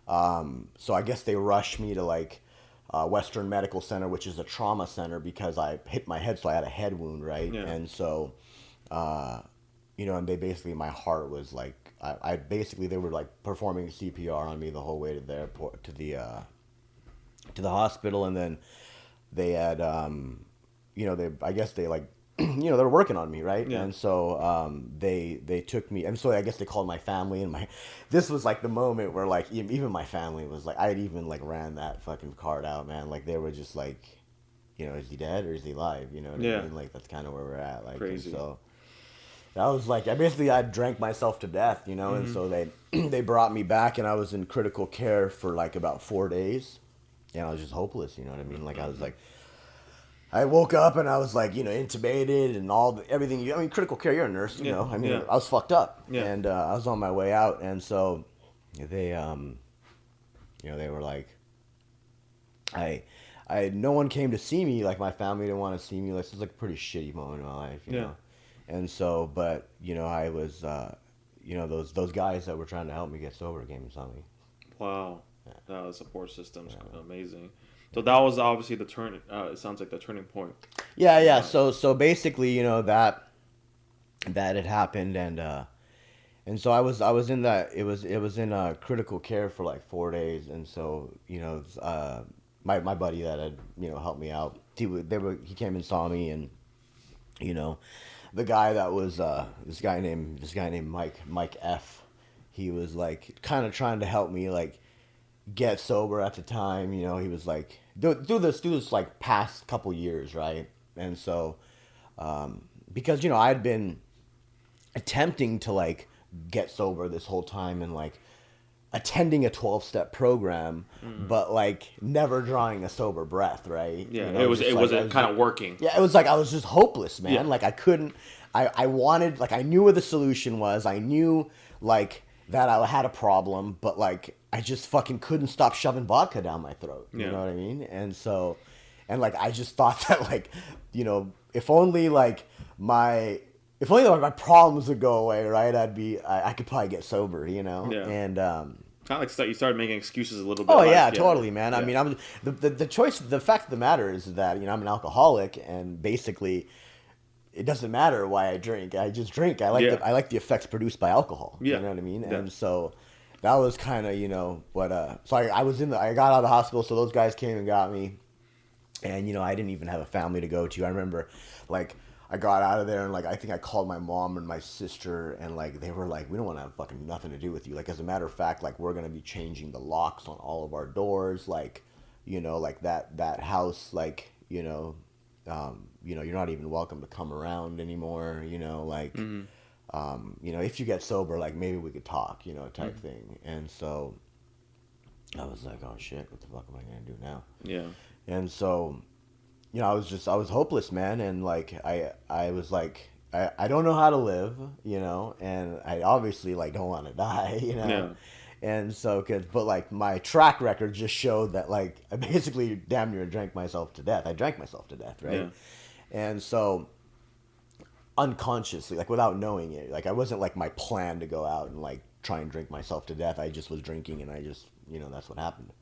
so I guess they rushed me to like Western Medical Center, which is a trauma center, because I hit my head, so I had a head wound, right? And so, you know, and they basically, my heart was like, I basically, they were like performing CPR on me the whole way to the airport, to the hospital, and then they had, you know, I guess they like, you know, they're working on me, right? And so they took me, and so I guess they called my family, and this was like the moment where like even my family was like, I had even like ran that fucking card out, man. Like they were just like, you know, is he dead or is he alive? You know what I mean? Like that's kind of where we're at. Like, crazy. So that was like, I drank myself to death, you know. And so they brought me back, and I was in critical care for like about 4 days, and I was just hopeless, you know what I mean? Like I was like, I woke up and I was like, you know, intubated and everything. I mean, critical care, you're a nurse, you know. I mean, I was fucked up, and I was on my way out, and so they, you know, they were like, no one came to see me. Like my family didn't want to see me. Like, this was like a pretty shitty moment in my life, you know. And so, but you know, I was, you know, those guys that were trying to help me get sober came and saw me. Wow, the support system's amazing. So that was obviously the turn. It sounds like the turning point. Yeah. So basically, you know, that had happened, and so I was in that. It was in critical care for like 4 days, and so you know, my buddy that had, you know, helped me out. He came and saw me, and you know, the guy that was this guy named Mike F. He was like kind of trying to help me like get sober at the time. You know, he was like do this like past couple years, right? And so because, you know, I'd been attempting to like get sober this whole time, and like attending a 12-step program, but like never drawing a sober breath, right? Yeah, you know, it wasn't kind of working. Yeah, it was like I was just hopeless, man. Like I couldn't. I wanted, like, I knew where the solution was. I knew like that I had a problem, but like I just fucking couldn't stop shoving vodka down my throat. You know what I mean? And so, and like I just thought that like, you know, if only like my problems would go away, right? I could probably get sober, you know? Yeah. And Kind of like you started making excuses a little bit. oh like, yeah, totally, man. Yeah. I mean, the fact of the matter is that, you know, I'm an alcoholic, and basically it doesn't matter why I drink. I just drink. I like the effects produced by alcohol. Yeah. You know what I mean? Yeah. And so that was kind of, you know, what so I got out of the hospital, so those guys came and got me. And, you know, I didn't even have a family to go to. I remember, like, I got out of there, and, like, I think I called my mom and my sister, and, like, they were like, we don't want to have fucking nothing to do with you. Like, as a matter of fact, like, we're going to be changing the locks on all of our doors. Like, you know, like, that house, like, you know, you're not even welcome to come around anymore, you know, like, you know, if you get sober, like, maybe we could talk, you know, type thing. And so I was like, oh, shit, what the fuck am I going to do now? Yeah. And so, you know, I was hopeless, man. And like, I was like, I don't know how to live, you know, and I obviously like don't want to die, you know? Yeah. And so, but like my track record just showed that like, I basically damn near drank myself to death. I drank myself to death. Right. Yeah. And so unconsciously, like without knowing it, like I wasn't like my plan to go out and like try and drink myself to death. I just was drinking, and I just, you know, that's what happened.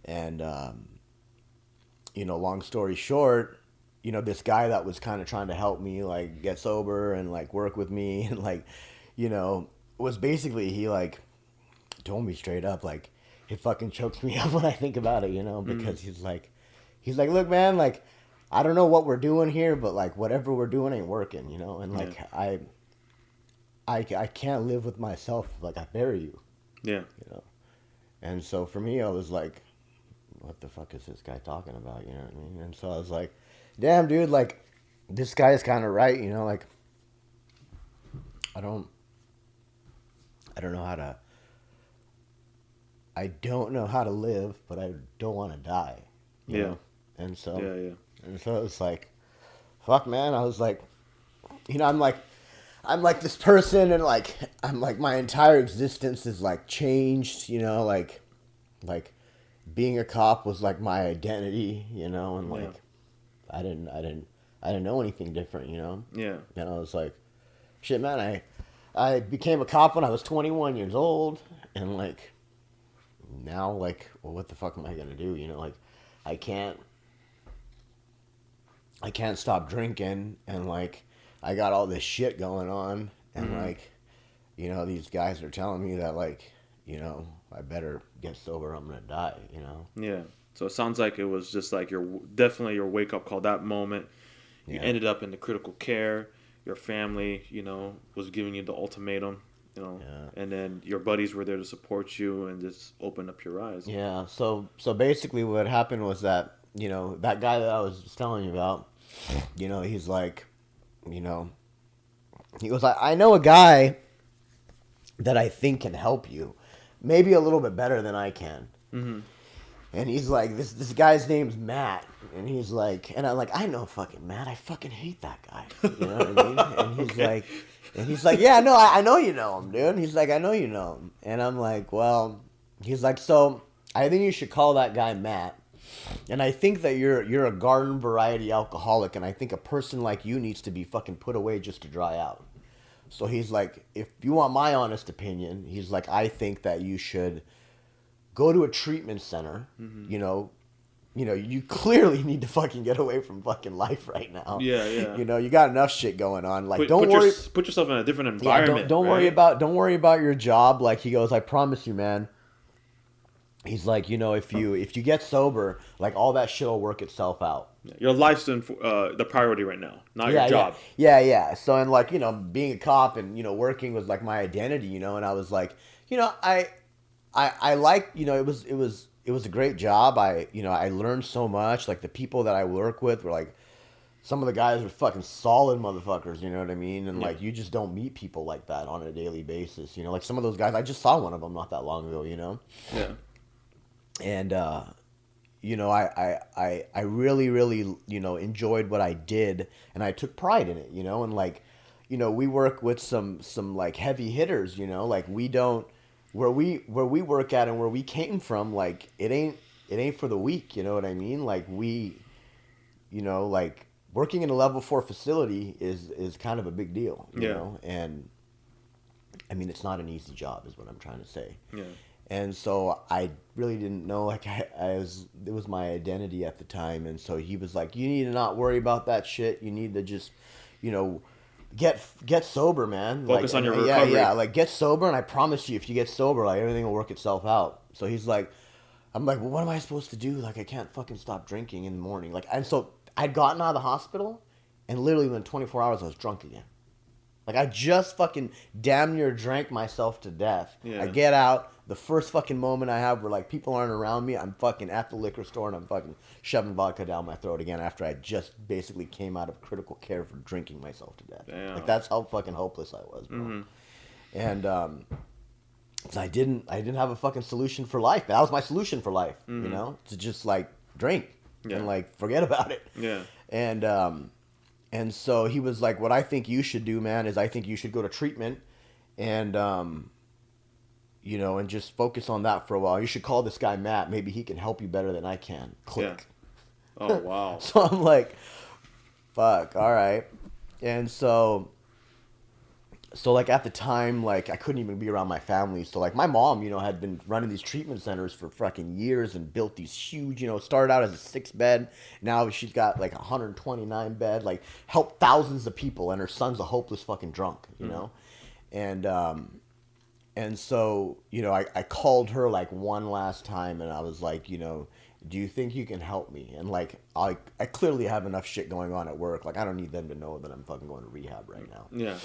And, you know, long story short, you know, this guy that was kind of trying to help me, like, get sober and, like, work with me and, like, you know, was basically, he, like, told me straight up, like, it fucking chokes me up when I think about it, you know, because he's like, look, man, like, I don't know what we're doing here, but, like, whatever we're doing ain't working, you know, and, like, I can't live with myself, like, I bury you. Yeah. You know, and so for me, I was like, what the fuck is this guy talking about? You know what I mean? And so I was like, damn, dude, like, this guy is kind of right, you know, like, I don't know how to, I don't know how to live, but I don't want to die. You know? And so, and so it was like, fuck, man. I was like, you know, I'm like this person, and like, I'm like, my entire existence is like changed, you know, like being a cop was like my identity, you know, and like, I didn't know anything different, you know? Yeah. And I was like, shit, man, I became a cop when I was 21 years old, and like, now, like, well, what the fuck am I gonna do? You know, like, I can't stop drinking, and like, I got all this shit going on, and like, you know, these guys are telling me that, like, you know, I better get sober, I'm gonna die, you know? Yeah. So it sounds like it was just like definitely your wake up call, that moment. You ended up in the critical care. Your family, you know, was giving you the ultimatum, you know, and then your buddies were there to support you and just open up your eyes. Yeah. So basically what happened was that, you know, that guy that I was just telling you about, you know, he's like, you know, he was like, I know a guy that I think can help you, maybe a little bit better than I can. Mm-hmm. And he's like, this guy's name's Matt. And he's like, and I'm like, I know fucking Matt. I fucking hate that guy. You know what I mean? And he's like, yeah, no, I know you know him, dude. And he's like, I know you know him. And I'm like, well, he's like, so I think you should call that guy Matt. And I think that you're a garden variety alcoholic. And I think a person like you needs to be fucking put away just to dry out. So he's like, if you want my honest opinion, he's like, I think that you should go to a treatment center. You know, you clearly need to fucking get away from fucking life right now. Yeah. You know, you got enough shit going on. Like, put yourself in a different environment. Yeah, don't worry about your job. Like, he goes, I promise you, man. He's like, you know, if you get sober, like, all that shit will work itself out. Your life's the priority right now, not your job. Yeah. So, and like, you know, being a cop and, you know, working was like my identity, you know, and I was like, you know, I like, you know, it was a great job. I learned so much. Like, the people that I work with were like, some of the guys are fucking solid motherfuckers, you know what I mean? And like, you just don't meet people like that on a daily basis, you know? Like, some of those guys, I just saw one of them not that long ago, you know? Yeah. And, you know, I really, really, you know, enjoyed what I did, and I took pride in it, you know? And like, we work with some like heavy hitters, like we don't where we work at and where we came from, like it ain't for the weak, you know what I mean? Like like working in a level 4 facility is kind of a big deal, you know? And I mean, it's not an easy job is what I'm trying to say. Yeah. And so I really didn't know, like it was my identity at the time. And so he was like, you need to not worry about that shit. You need to just, get sober, man. Focus like, on your recovery. Yeah, like get sober. And I promise you, if you get sober, like everything will work itself out. So he's like, I'm like, well, what am I supposed to do? Like, I can't fucking stop drinking in the morning. Like, and so I'd gotten out of the hospital and literally within 24 hours, I was drunk again. Like, I just fucking damn near drank myself to death. Yeah. I get out. The first fucking moment I have where, like, people aren't around me, I'm fucking at the liquor store and I'm fucking shoving vodka down my throat again after I just basically came out of critical care for drinking myself to death. Damn. Like, that's how fucking hopeless I was, bro. And, so I didn't have a fucking solution for life. That was my solution for life, to just, like, drink and, like, forget about it. Yeah. And so he was like, what I think you should do, man, is I think you should go to treatment and, and just focus on that for a while. You should call this guy Matt. Maybe he can help you better than I can. Click. Yeah. Oh, wow. So I'm like, fuck, all right. And so like at the time, like I couldn't even be around my family. So like my mom, had been running these treatment centers for fucking years and built these huge, started out as a 6-bed. Now she's got like 129 bed, like helped thousands of people. And her son's a hopeless fucking drunk, you know? And so, I called her like one last time and I was like, do you think you can help me? And like, I clearly have enough shit going on at work. Like I don't need them to know that I'm fucking going to rehab right now. Yeah.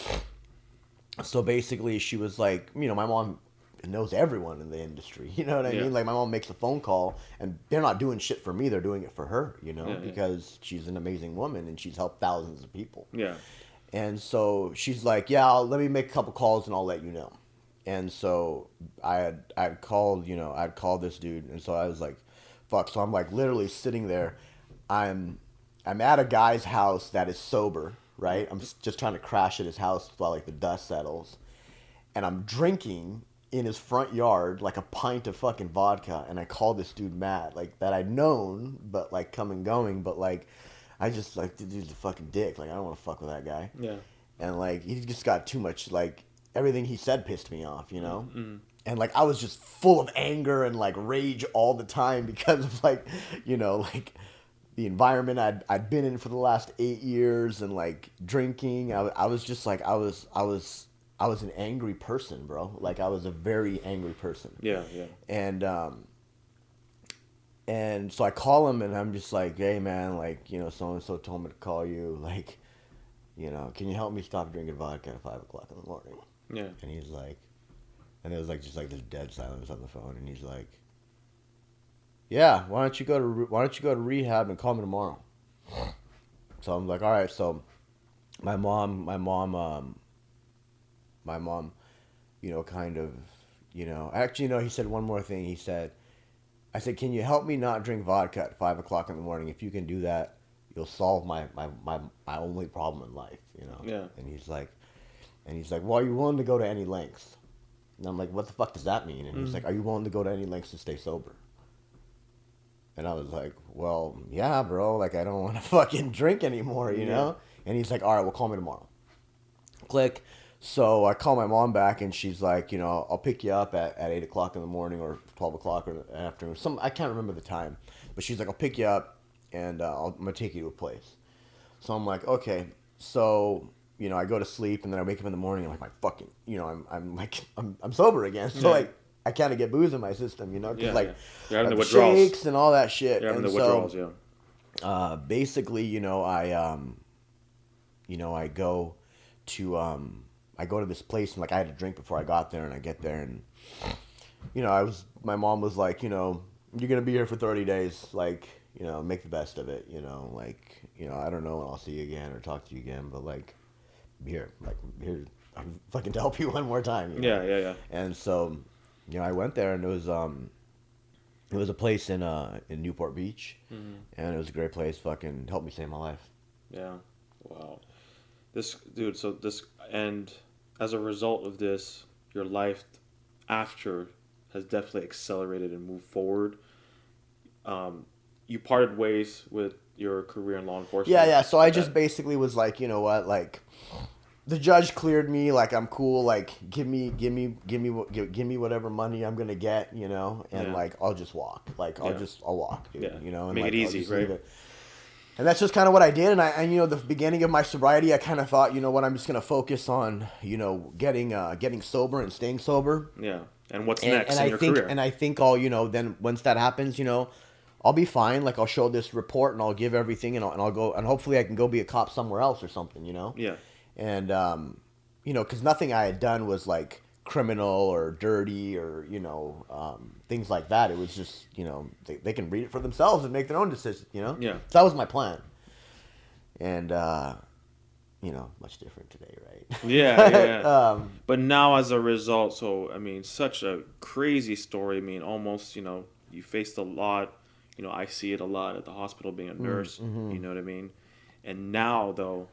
So basically she was like, my mom knows everyone in the industry. You know what I mean? Like my mom makes a phone call and they're not doing shit for me. They're doing it for her, because she's an amazing woman and she's helped thousands of people. Yeah. And so she's like, yeah, let me make a couple calls and I'll let you know. And so I'd called this dude. And so I was like, fuck. So I'm like literally sitting there. I'm at a guy's house that is sober. Right? I'm just trying to crash at his house while like the dust settles. And I'm drinking in his front yard like a pint of fucking vodka. And I call this dude Matt, like that I'd known, but like come and going. But like, I just like, the dude's a fucking dick. Like I don't want to fuck with that guy. Yeah. And like, he just got too much, like everything he said pissed me off, Mm-hmm. And like, I was just full of anger and like rage all the time because of like, like the environment I'd been in for the last 8 years and like drinking. I was just like, I was an angry person, bro. Like I was a very angry person. Yeah. Yeah. And so I call him and I'm just like, hey man, like, so-and-so told me to call you. Like, can you help me stop drinking vodka at 5 o'clock in the morning? Yeah. And he's like, and it was like, just like this dead silence on the phone. And he's like, yeah, why don't you go to rehab and call me tomorrow? So I'm like, all right. So my mom, kind of, actually, he said one more thing. He said, I said, can you help me not drink vodka at 5 o'clock in the morning? If you can do that, you'll solve my only problem in life, Yeah. And he's like, well, are you willing to go to any lengths? And I'm like, what the fuck does that mean? And he's like, are you willing to go to any lengths to stay sober? And I was like, well, yeah, bro. Like, I don't want to fucking drink anymore, you know? And he's like, all right, well, call me tomorrow. Click. So I call my mom back, and she's like, I'll pick you up at 8 o'clock in the morning or 12 o'clock in the afternoon. I can't remember the time. But she's like, I'll pick you up, and I'm going to take you to a place. So I'm like, okay. So, I go to sleep, and then I wake up in the morning, and like, my fucking, I'm sober again. So, like, I kind of get booze in my system, because like You're having the withdrawals. Shakes and all that shit. You're having and the withdrawals, yeah. Basically, I go to this place and like I had to drink before I got there, and I get there and my mom was like, you're gonna be here for 30 days, like, make the best of it, I don't know when I'll see you again or talk to you again, but like, here, I'm fucking to help you one more time. Yeah. And so. I went there and it was a place in Newport Beach, and it was a great place. Fucking helped me save my life. Yeah, wow. This dude, so this and as a result of this, your life after has definitely accelerated and moved forward. You parted ways with your career in law enforcement. Yeah. So I just basically was like, you know what, like, the judge cleared me, like, I'm cool, like, give me whatever money I'm gonna get, you know, and like I'll just walk, like I'll walk, dude, you know, and make like it easy, right? And that's just kind of what I did, and you know, the beginning of my sobriety, I kind of thought, you know what, I'm just gonna focus on, you know, getting sober and staying sober. Yeah, and what's next in your think, career? And I think I'll, you know, then once that happens, you know, I'll be fine. Like, I'll show this report and I'll give everything, and I'll go, and hopefully I can go be a cop somewhere else or something, you know. Yeah. And you know, because nothing I had done was like criminal or dirty or, you know, things like that. It was just, you know, they can read it for themselves and make their own decisions, you know. Yeah. So that was my plan. And you know, much different today, right? Yeah. But now, as a result, so I mean, such a crazy story. I mean, almost, you know, you faced a lot. You know, I see it a lot at the hospital being a nurse. Mm-hmm. You know what I mean? And now, though,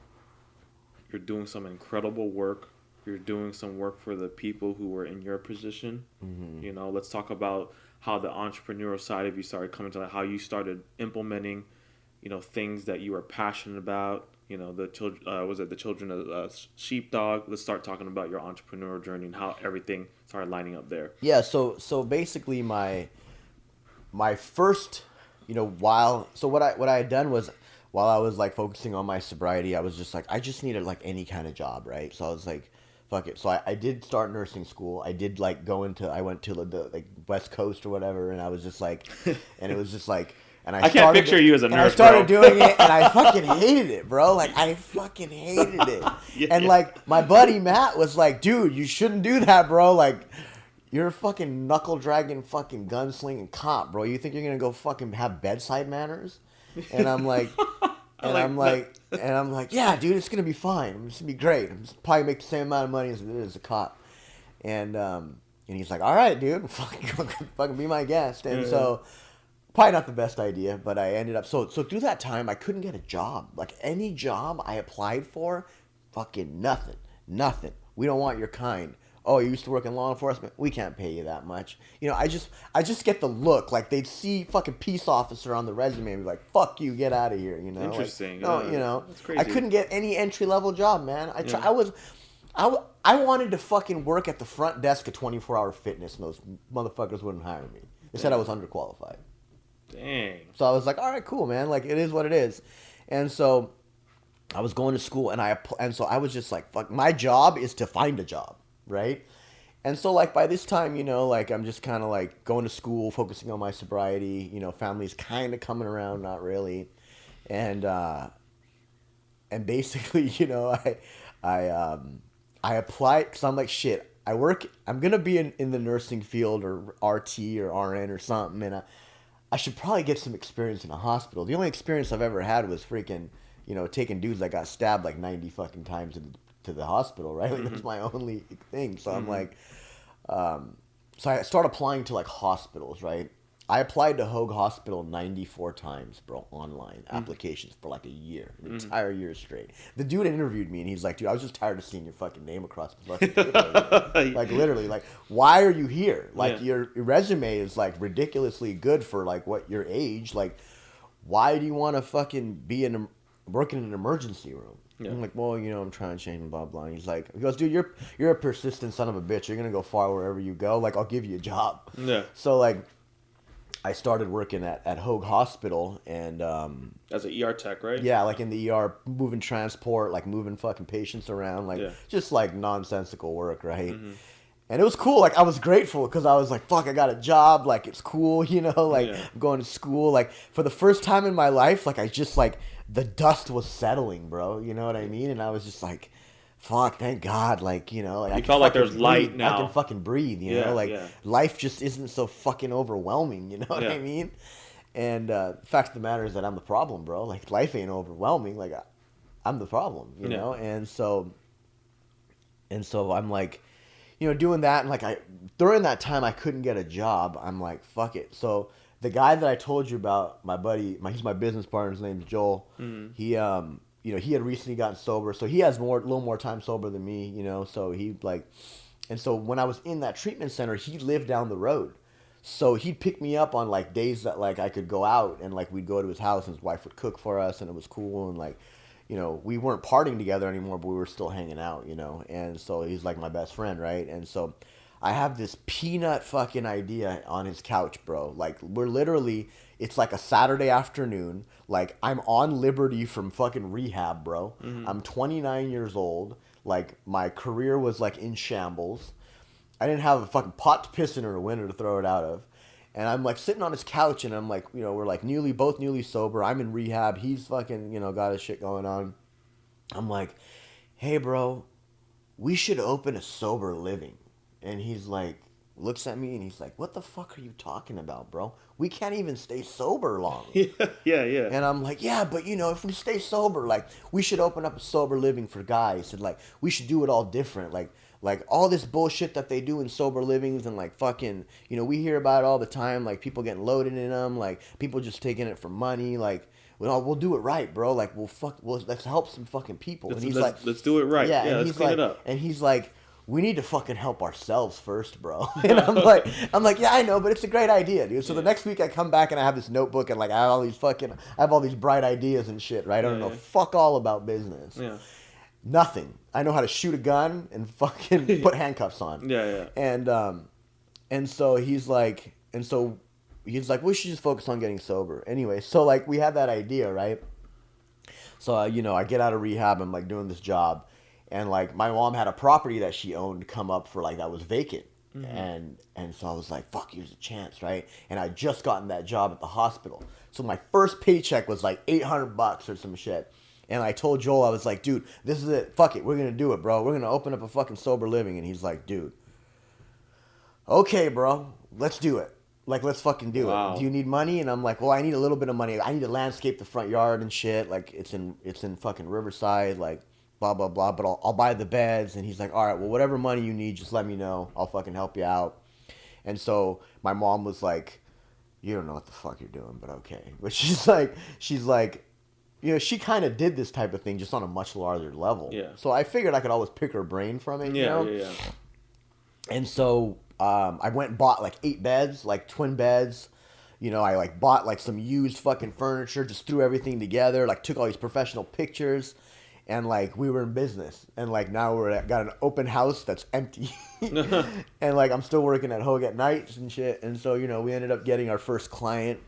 you're doing some incredible work. You're doing some work for the people who were in your position. Mm-hmm. You know, let's talk about how the entrepreneurial side of you started coming to life, how you started implementing, you know, things that you were passionate about. You know, the children, was it the children of Sheepdog? Let's start talking about your entrepreneurial journey and how everything started lining up there. Yeah. So basically, my first, you know, what I had done was, while I was like focusing on my sobriety, I was just like, I just needed like any kind of job, right? So I was like, fuck it. So I did start nursing school. I did like I went to the like West Coast or whatever, and I was just like, and it was just like, and I can't picture you as a nurse, I started doing it, and I fucking hated it, bro. Like, I fucking hated it. And like, my buddy Matt was like, dude, you shouldn't do that, bro. Like, you're a fucking knuckle dragging fucking gunslinging cop, bro. You think you're gonna go fucking have bedside manners? And I'm like, I'm like, yeah, dude, it's gonna be fine. It's gonna be great. I'm just probably make the same amount of money as a cop. And he's like, all right, dude, fucking be my guest. And so, probably not the best idea, but I ended up so through that time I couldn't get a job. Like, any job I applied for, fucking nothing. We don't want your kind. Oh, you used to work in law enforcement? We can't pay you that much. You know, I just get the look. Like, they'd see fucking peace officer on the resume and be like, fuck you, get out of here, you know? Interesting. Like, no, you know. That's crazy. I couldn't get any entry-level job, man. I wanted to fucking work at the front desk of 24-Hour Fitness, and those motherfuckers wouldn't hire me. They said I was underqualified. Dang. So I was like, all right, cool, man. Like, it is what it is. And so I was going to school, and so I was just like, fuck, my job is to find a job, right? And so, like, by this time, you know, like, I'm just kind of like going to school, focusing on my sobriety. You know, family's kind of coming around, not really. And basically, you know, I applied because I'm like, shit. I'm gonna be in the nursing field or RT or RN or something, and I should probably get some experience in a hospital. The only experience I've ever had was freaking, you know, taking dudes that got stabbed like 90 fucking times to the hospital, right? Like, that's my only thing. So I'm like, so I start applying to like hospitals, right? I applied to Hoag Hospital 94 times, bro, online applications for like a year, an entire year straight. The dude interviewed me, and he's like, dude, I was just tired of seeing your fucking name across the fucking paper. Like, literally, like, why are you here? Like, your resume is like ridiculously good for like what your age. Like, why do you want to fucking work in an emergency room? Yeah. I'm like, well, you know, I'm trying to change, blah, blah. And he goes, dude, you're a persistent son of a bitch. You're going to go far wherever you go. Like, I'll give you a job. Yeah. So, like, I started working at Hoag Hospital, and as an ER tech, right? Yeah, like in the ER, moving transport, like moving fucking patients around, like just like nonsensical work, right? And it was cool. Like, I was grateful because I was like, fuck, I got a job. Like, it's cool, you know. Like, I'm going to school. Like, for the first time in my life, like, I just like the dust was settling, bro. You know what I mean? And I was just like, fuck, thank God, like, you know. Like, you felt like there's light now. I can fucking breathe, you know? Like, life just isn't so fucking overwhelming, you know what I mean? And the fact of the matter is that I'm the problem, bro. Like, life ain't overwhelming. Like, I'm the problem, you know? And so I'm like, you know, doing that, and like, during that time, I couldn't get a job. I'm like, fuck it. So the guy that I told you about, my buddy, he's my business partner, his name's Joel. you know, he had recently gotten sober, so he has a little more time sober than me, you know. So he like, and so when I was in that treatment center, he lived down the road. So he'd pick me up on like days that like I could go out and like we'd go to his house and his wife would cook for us and it was cool and like, you know, we weren't partying together anymore, but we were still hanging out, you know. And so he's like my best friend, right? And so I have this peanut fucking idea on his couch, bro. Like we're literally, it's like a Saturday afternoon. Like I'm on liberty from fucking rehab, bro. I'm 29 years old. Like my career was like in shambles. I didn't have a fucking pot to piss in or a window to throw it out of. And I'm like sitting on his couch and I'm like, you know, we're like both newly sober. I'm in rehab. He's fucking, you know, got his shit going on. I'm like, hey, bro, we should open a sober living. And he's like, looks at me and he's like, what the fuck are you talking about, bro? We can't even stay sober long. Yeah. And I'm like, yeah, but you know, if we stay sober, like we should open up a sober living for guys and like we should do it all different. Like all this bullshit that they do in sober livings and like fucking, you know, we hear about it all the time. Like people getting loaded in them, like people just taking it for money. Like, we'll do it right, bro. Like let's help some fucking people. And he's like, let's do it right. Yeah, let's clean it up. And he's like, we need to fucking help ourselves first, bro. And I'm like, yeah, I know, but it's a great idea, dude. So the next week I come back and I have this notebook and like I have all these bright ideas and shit, right? I don't know fuck all about business. Yeah. Nothing. I know how to shoot a gun and fucking put handcuffs on. Yeah. And so he's like, we should just focus on getting sober. Anyway, so like we had that idea, right? So you know, I get out of rehab. I'm like doing this job, and like my mom had a property that she owned come up for like that was vacant. And so I was like, fuck, here's a chance, right? And I just gotten that job at the hospital. So my first paycheck was like $800 or some shit. And I told Joel, I was like, dude, this is it. Fuck it. We're going to do it, bro. We're going to open up a fucking sober living. And he's like, dude, okay, bro, let's do it. Like, let's fucking do it. Do you need money? And I'm like, well, I need a little bit of money. I need to landscape the front yard and shit. Like, it's in fucking Riverside, like, blah, blah, blah. But I'll buy the beds. And he's like, all right, well, whatever money you need, just let me know. I'll fucking help you out. And so my mom was like, you don't know what the fuck you're doing, but okay. But she's like, you know, she kind of did this type of thing just on a much larger level. Yeah. So I figured I could always pick her brain from it, you know? Yeah. And so I went and bought like 8 beds, like twin beds. You know, I like bought like some used fucking furniture, just threw everything together, like took all these professional pictures. And like we were in business. And like now got an open house that's empty. And like I'm still working at Hogue at nights and shit. And so, you know, we ended up getting our first client.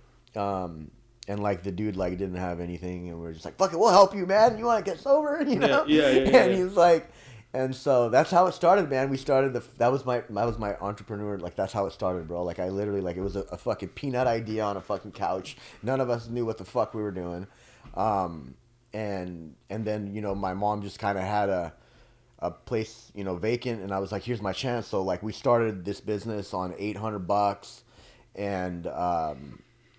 And like the dude like didn't have anything, and we were just like, "Fuck it, we'll help you, man. You want to get sober?" You know? Yeah. And he's like, and so that's how it started, man. We started that was my entrepreneur. Like that's how it started, bro. Like I literally like it was a fucking peanut idea on a fucking couch. None of us knew what the fuck we were doing, and then you know my mom just kind of had a place you know vacant, and I was like, "Here's my chance." So like we started this business on $800, and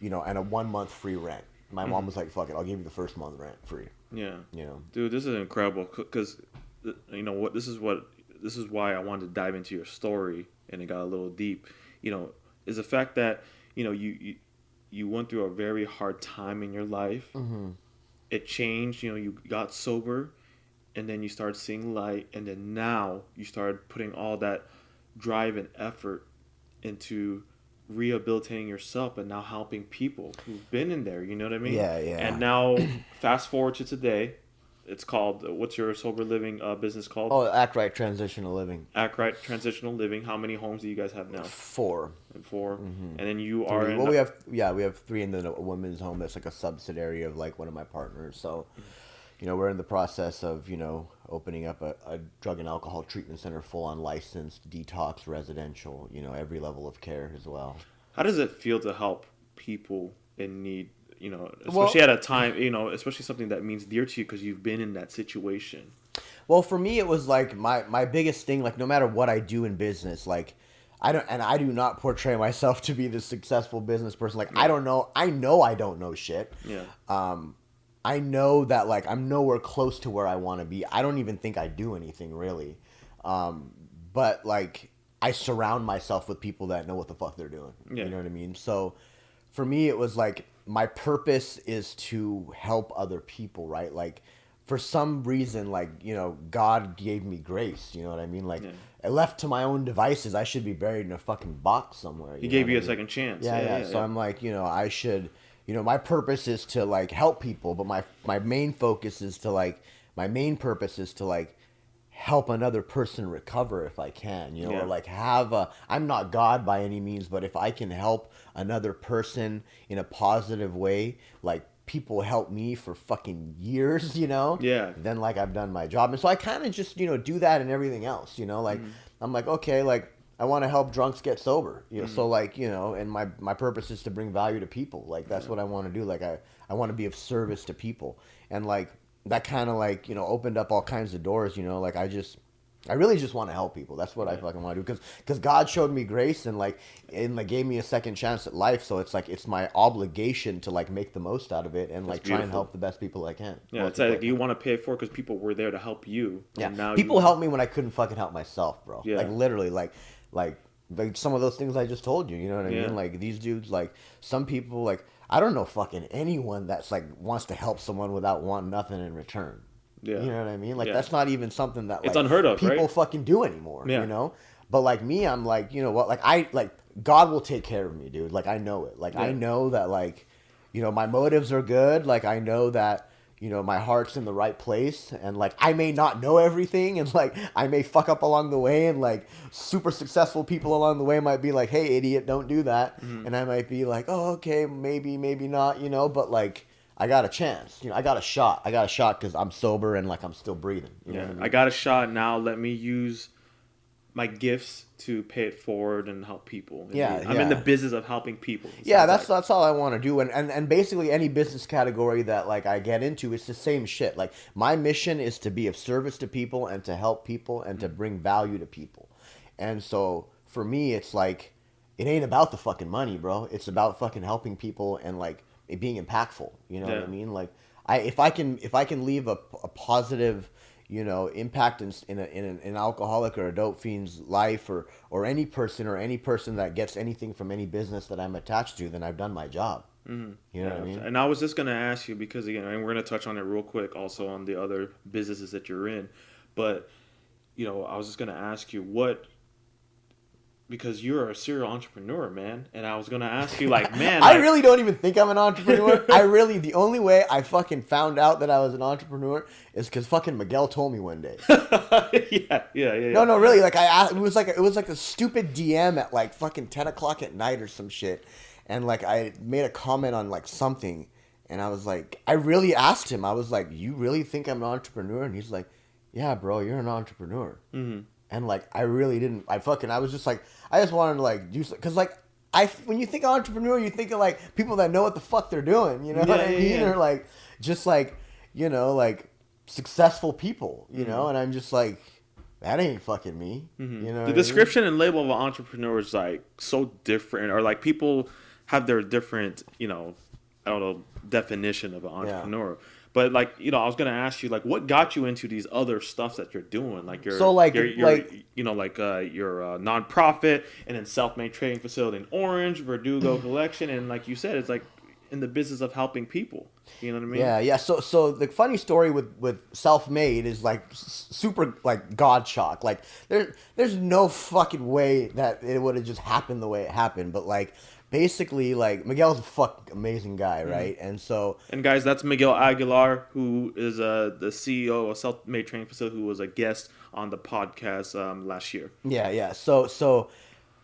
you know, and a 1 month free rent. My mom was like, fuck it, I'll give you the first month rent free. Yeah. You know? Dude, this is incredible because, you know, what this is why I wanted to dive into your story and it got a little deep, you know, is the fact that, you know, you went through a very hard time in your life. It changed, you know, you got sober and then you started seeing light and then now you started putting all that drive and effort into rehabilitating yourself and now helping people who've been in there, you know what I mean? Yeah. And now fast forward to today, it's called, what's your sober living business called? Oh, Act Right Transitional Living. Act Right Transitional Living. How many homes do you guys have now? 4. And 4. And then you are in... Well, we have 3 in the women's home that's like a subsidiary of like one of my partners. So, you know, we're in the process of, you know, opening up a drug and alcohol treatment center, full on licensed, detox, residential, you know, every level of care as well. How does it feel to help people in need, you know, especially at a time, you know, especially something that means dear to you because you've been in that situation? Well, for me, it was like my biggest thing, like no matter what I do in business, like I do not portray myself to be this successful business person. Like, I know I don't know shit. Yeah. I know that like I'm nowhere close to where I want to be. I don't even think I do anything really. But like I surround myself with people that know what the fuck they're doing. Yeah. You know what I mean? So for me, it was like my purpose is to help other people, right? Like for some reason, like, you know, God gave me grace. You know what I mean? Like, left to my own devices, I should be buried in a fucking box somewhere. He gave you a second chance. Yeah. So I'm like, you know, I should, you know, my purpose is to like help people, but my main focus is to like, my main purpose is to like help another person recover if I can, you know, or like I'm not God by any means, but if I can help another person in a positive way, like people help me for fucking years, you know, then like I've done my job. And so I kind of just, you know, do that and everything else, you know, like I'm like, okay, like I want to help drunks get sober, you know, so like, you know, and my purpose is to bring value to people. Like that's what I want to do. Like I want to be of service to people. And like that kind of like, you know, opened up all kinds of doors, you know, like I really just want to help people. That's what I fucking want to do. Because God showed me grace and gave me a second chance at life. So it's like, it's my obligation to like make the most out of it and like try and help the best people I can. Yeah. It's like you want to pay it forward because people were there to help you. Yeah. And now people helped me when I couldn't fucking help myself, bro. Yeah. Like literally like some of those things I just told you, you know what I mean? Like these dudes, like some people, like I don't know fucking anyone that's like wants to help someone without wanting nothing in return. Yeah. You know what I mean? Like that's not even something that like it's unheard of, people fucking do anymore, you know? But like me, I'm like, you know what, like God will take care of me, dude. Like I know it. Like I know that like, you know, my motives are good. Like I know that, you know, my heart's in the right place, and like I may not know everything, and like I may fuck up along the way, and like super successful people along the way might be like, hey idiot, don't do that. And I might be like, oh okay, maybe not, you know, but like I got a chance, you know, I got a shot because I'm sober and like I'm still breathing, you know what I mean? I got a shot. Now let me use my gifts to pay it forward and help people. I'm in the business of helping people. Yeah, that's all I want to do. And basically any business category that like I get into, it's the same shit. Like my mission is to be of service to people and to help people and to bring value to people. And so for me, it's like, it ain't about the fucking money, bro. It's about fucking helping people and like it being impactful. You know what I mean? Like if I can leave a positive, you know, impact in an alcoholic or a dope fiend's life or any person that gets anything from any business that I'm attached to, then I've done my job. You know what I mean? And I was just going to ask you, because again, and we're going to touch on it real quick also on the other businesses that you're in, but you know, I was just going to ask you because you're a serial entrepreneur, man. And I was going to ask you, like, man. I really don't even think I'm an entrepreneur. The only way I fucking found out that I was an entrepreneur is because fucking Miguel told me one day. Yeah. No, really. Like, it was like a stupid DM at like fucking 10 o'clock at night or some shit. And like, I made a comment on like something. And I was like, I really asked him, I was like, you really think I'm an entrepreneur? And he's like, yeah, bro, you're an entrepreneur. And like, I really didn't, I was just like, I just wanted to like do, cause like, when you think of entrepreneur, you think of like people that know what the fuck they're doing, you know what I mean? Or like, just like, you know, like successful people, you know? And I'm just like, that ain't fucking me, you know? The description and label of an entrepreneur is like so different, or like people have their different, you know, I don't know, definition of an entrepreneur. But like, you know, I was gonna ask you, like, what got you into these other stuff that you're doing, like your you know, like your nonprofit, and then self-made trading facility in Orange, Verdugo collection, and like you said, it's like in the business of helping people. You know what I mean? Yeah. So the funny story with self-made is like super like God shock. Like there's no fucking way that it would have just happened the way it happened, but like. Basically, like, Miguel's a amazing guy, right? And guys, that's Miguel Aguilar, who is the CEO of Self-Made Training Facility, who was a guest on the podcast last year. Yeah. So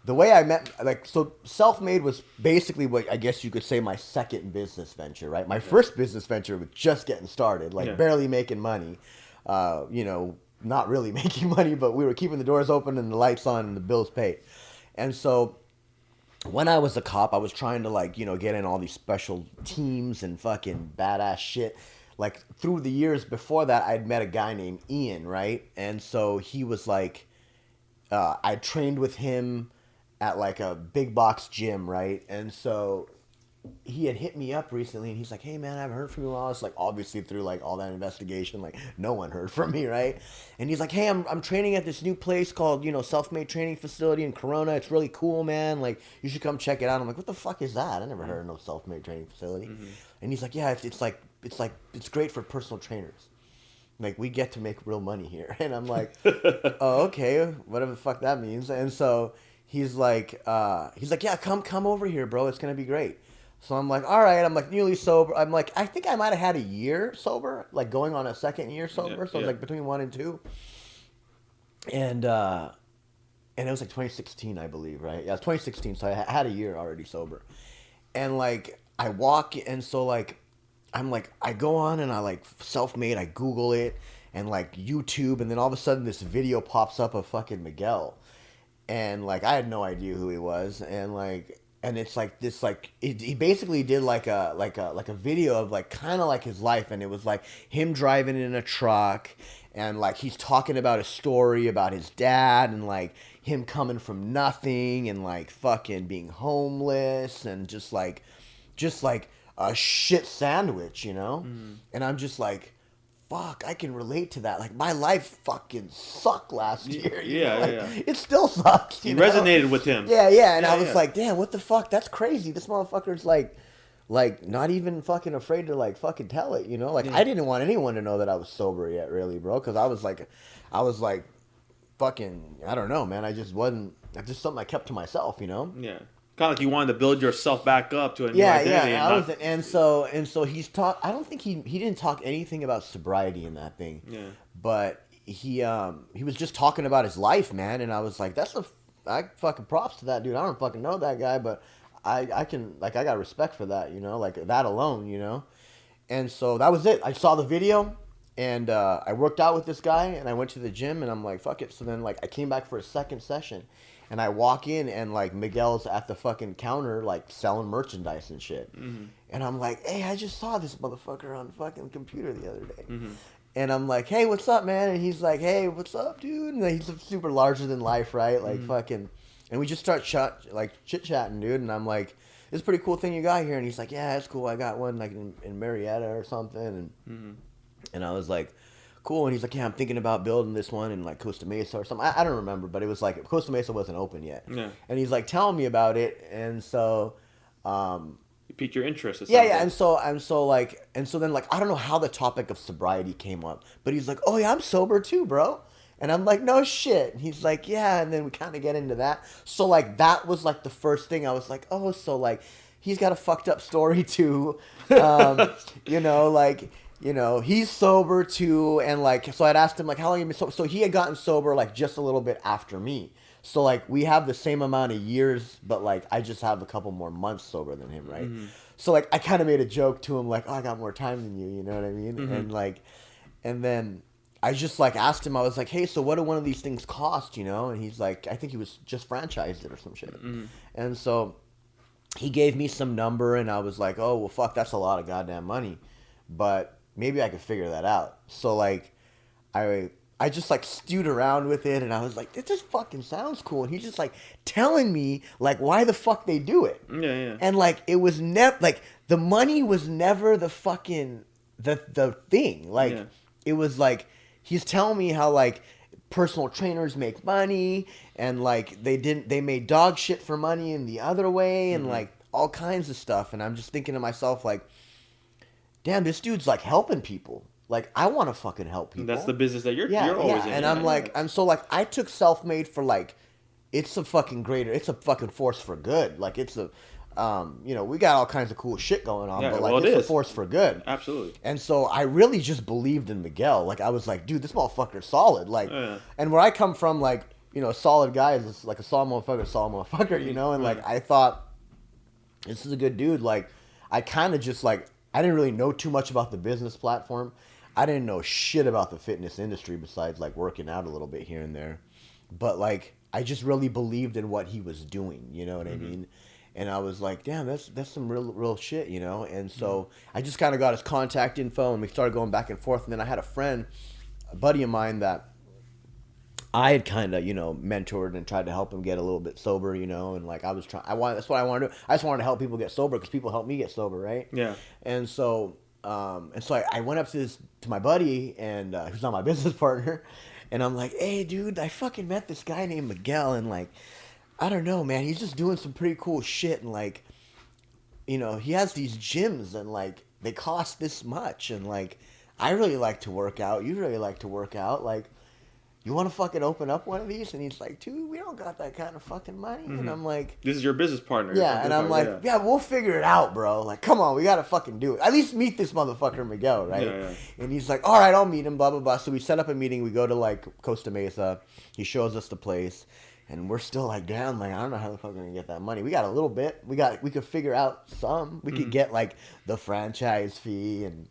the way I met, like, so Self-Made was basically what I guess you could say my second business venture, right? My first business venture was just getting started, like, barely making money, you know, not really making money, but we were keeping the doors open and the lights on and the bills paid. And so when I was a cop, I was trying to, like, you know, get in all these special teams and fucking badass shit. Like, through the years before that, I'd met a guy named Ian, right? And so he was like, I trained with him at, like, a big box gym, right? And so he had hit me up recently, and he's like, hey, man, I haven't heard from you in a while. It's like, obviously, through, like, all that investigation, like, no one heard from me, right? And he's like, hey, I'm training at this new place called, you know, Self-Made Training Facility in Corona. It's really cool, man. Like, you should come check it out. I'm like, what the fuck is that? I never heard of no Self-Made Training Facility. And he's like, yeah, it's great for personal trainers. Like, we get to make real money here. And I'm like, oh, okay, whatever the fuck that means. And so he's like, yeah, come over here, bro. It's gonna be great. So I'm like, all right. I'm like newly sober. I'm like, I think I might have had a year sober, like going on a second year sober. So I was like between 1 and 2. And it was like 2016, I believe, right? Yeah, it was 2016. So I had a year already sober. And like I walk, and so like I'm like, I go on and I like self-made, I Google it and like YouTube, and then all of a sudden this video pops up of fucking Miguel. And like I had no idea who he was, and it's like this, like he basically did like a video of like kind of like his life, and it was like him driving in a truck, and like he's talking about a story about his dad, and like him coming from nothing, and like fucking being homeless, and just like a shit sandwich, you know? And I'm just like, fuck, I can relate to that. Like, my life fucking sucked last year. It still sucks. You resonated with him. Yeah. And I was like, damn, what the fuck? That's crazy. This motherfucker's like not even fucking afraid to like fucking tell it, you know? Like, I didn't want anyone to know that I was sober yet, really, bro. Because I was like, fucking, I don't know, man. I just wasn't. It's just something I kept to myself, you know? Yeah. Kind of like you wanted to build yourself back up to a new identity. And so he's talk. I don't think he didn't talk anything about sobriety in that thing. Yeah. But he was just talking about his life, man. And I was like, I fucking props to that dude. I don't fucking know that guy, but I can, like, I got respect for that, you know, like that alone, you know. And so that was it. I saw the video, and I worked out with this guy, and I went to the gym, and I'm like, fuck it. So then like I came back for a second session. And I walk in, and like Miguel's at the fucking counter, like selling merchandise and shit. And I'm like, hey, I just saw this motherfucker on the fucking computer the other day. And I'm like, hey, what's up, man? And he's like, hey, what's up, dude? And he's super larger than life, right? Like fucking, and we just start chit chatting, dude. And I'm like, this is a pretty cool thing you got here. And he's like, yeah, it's cool. I got one like in Marietta or something. And I was like, cool. And he's like, yeah, I'm thinking about building this one in like Costa Mesa or something. I don't remember, but it was like Costa Mesa wasn't open yet. Yeah. And he's like telling me about it, and so you piqued your interest. Yeah. And so then like I don't know how the topic of sobriety came up, but he's like, oh yeah, I'm sober too, bro. And I'm like, no shit. And he's like, yeah. And then we kind of get into that. So like that was like the first thing I was like, oh, so like he's got a fucked up story too, you know, like. You know, he's sober too, and like, so I'd asked him like, how long you been sober? So he had gotten sober like just a little bit after me. So like, we have the same amount of years, but like, I just have a couple more months sober than him, right? So like, I kind of made a joke to him like, oh, I got more time than you know what I mean? And like, and then I just like asked him, I was like, hey, so what do one of these things cost, you know? And he's like, I think he was just franchised it or some shit. And so he gave me some number, and I was like, oh, well, fuck, that's a lot of goddamn money. But maybe I could figure that out. So like, I just like stewed around with it, and I was like, it just fucking sounds cool. And he's just like telling me like why the fuck they do it. Yeah. And like it was never like the money was never the fucking the thing. Like it was like he's telling me how like personal trainers make money, and like they made dog shit for money in the other way, and like all kinds of stuff. And I'm just thinking to myself like, damn, this dude's like helping people. Like, I want to fucking help people. That's the business that you're always in. And I'm like, and so like, I took self-made for like, it's a fucking force for good. Like, it's a, you know, we got all kinds of cool shit going on, but like, it's a force for good. Absolutely. And so I really just believed in Miguel. Like, I was like, dude, this motherfucker's solid. Like, and where I come from, like, you know, a solid guy is like a solid motherfucker, you know? And like, I thought, this is a good dude. Like, I kind of just like, I didn't really know too much about the business platform. I didn't know shit about the fitness industry besides like working out a little bit here and there. But like, I just really believed in what he was doing, you know what I mean? And I was like, damn, that's some real shit, you know? And so I just kind of got his contact info, and we started going back and forth. And then I had a buddy of mine that I had kind of, you know, mentored and tried to help him get a little bit sober, you know, and like that's what I wanted to do. I just wanted to help people get sober because people helped me get sober, right? Yeah. And so I went up to my buddy, and who's not my business partner, and I'm like, hey, dude, I fucking met this guy named Miguel, and like, I don't know, man, he's just doing some pretty cool shit, and like, you know, he has these gyms, and like, they cost this much, and like, I really like to work out. You really like to work out. Like, you want to fucking open up one of these? And he's like, dude, we don't got that kind of fucking money. Mm-hmm. And I'm like, this is your business partner. Yeah, and I'm like, yeah, we'll figure it out, bro. Like, come on, we got to fucking do it. At least meet this motherfucker, Miguel, right? Yeah. And he's like, all right, I'll meet him, blah, blah, blah. So we set up a meeting. We go to, like, Costa Mesa. He shows us the place. And we're still like, damn, like, I don't know how the fuck we're going to get that money. We got a little bit. We could figure out some. We could get, like, the franchise fee, and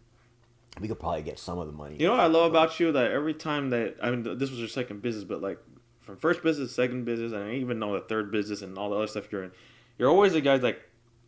we could probably get some of the money. You know what I love about you? That every time that, I mean, this was your second business, but like from first business, second business, and I even know the third business and all the other stuff you're in, you're always the guy's like,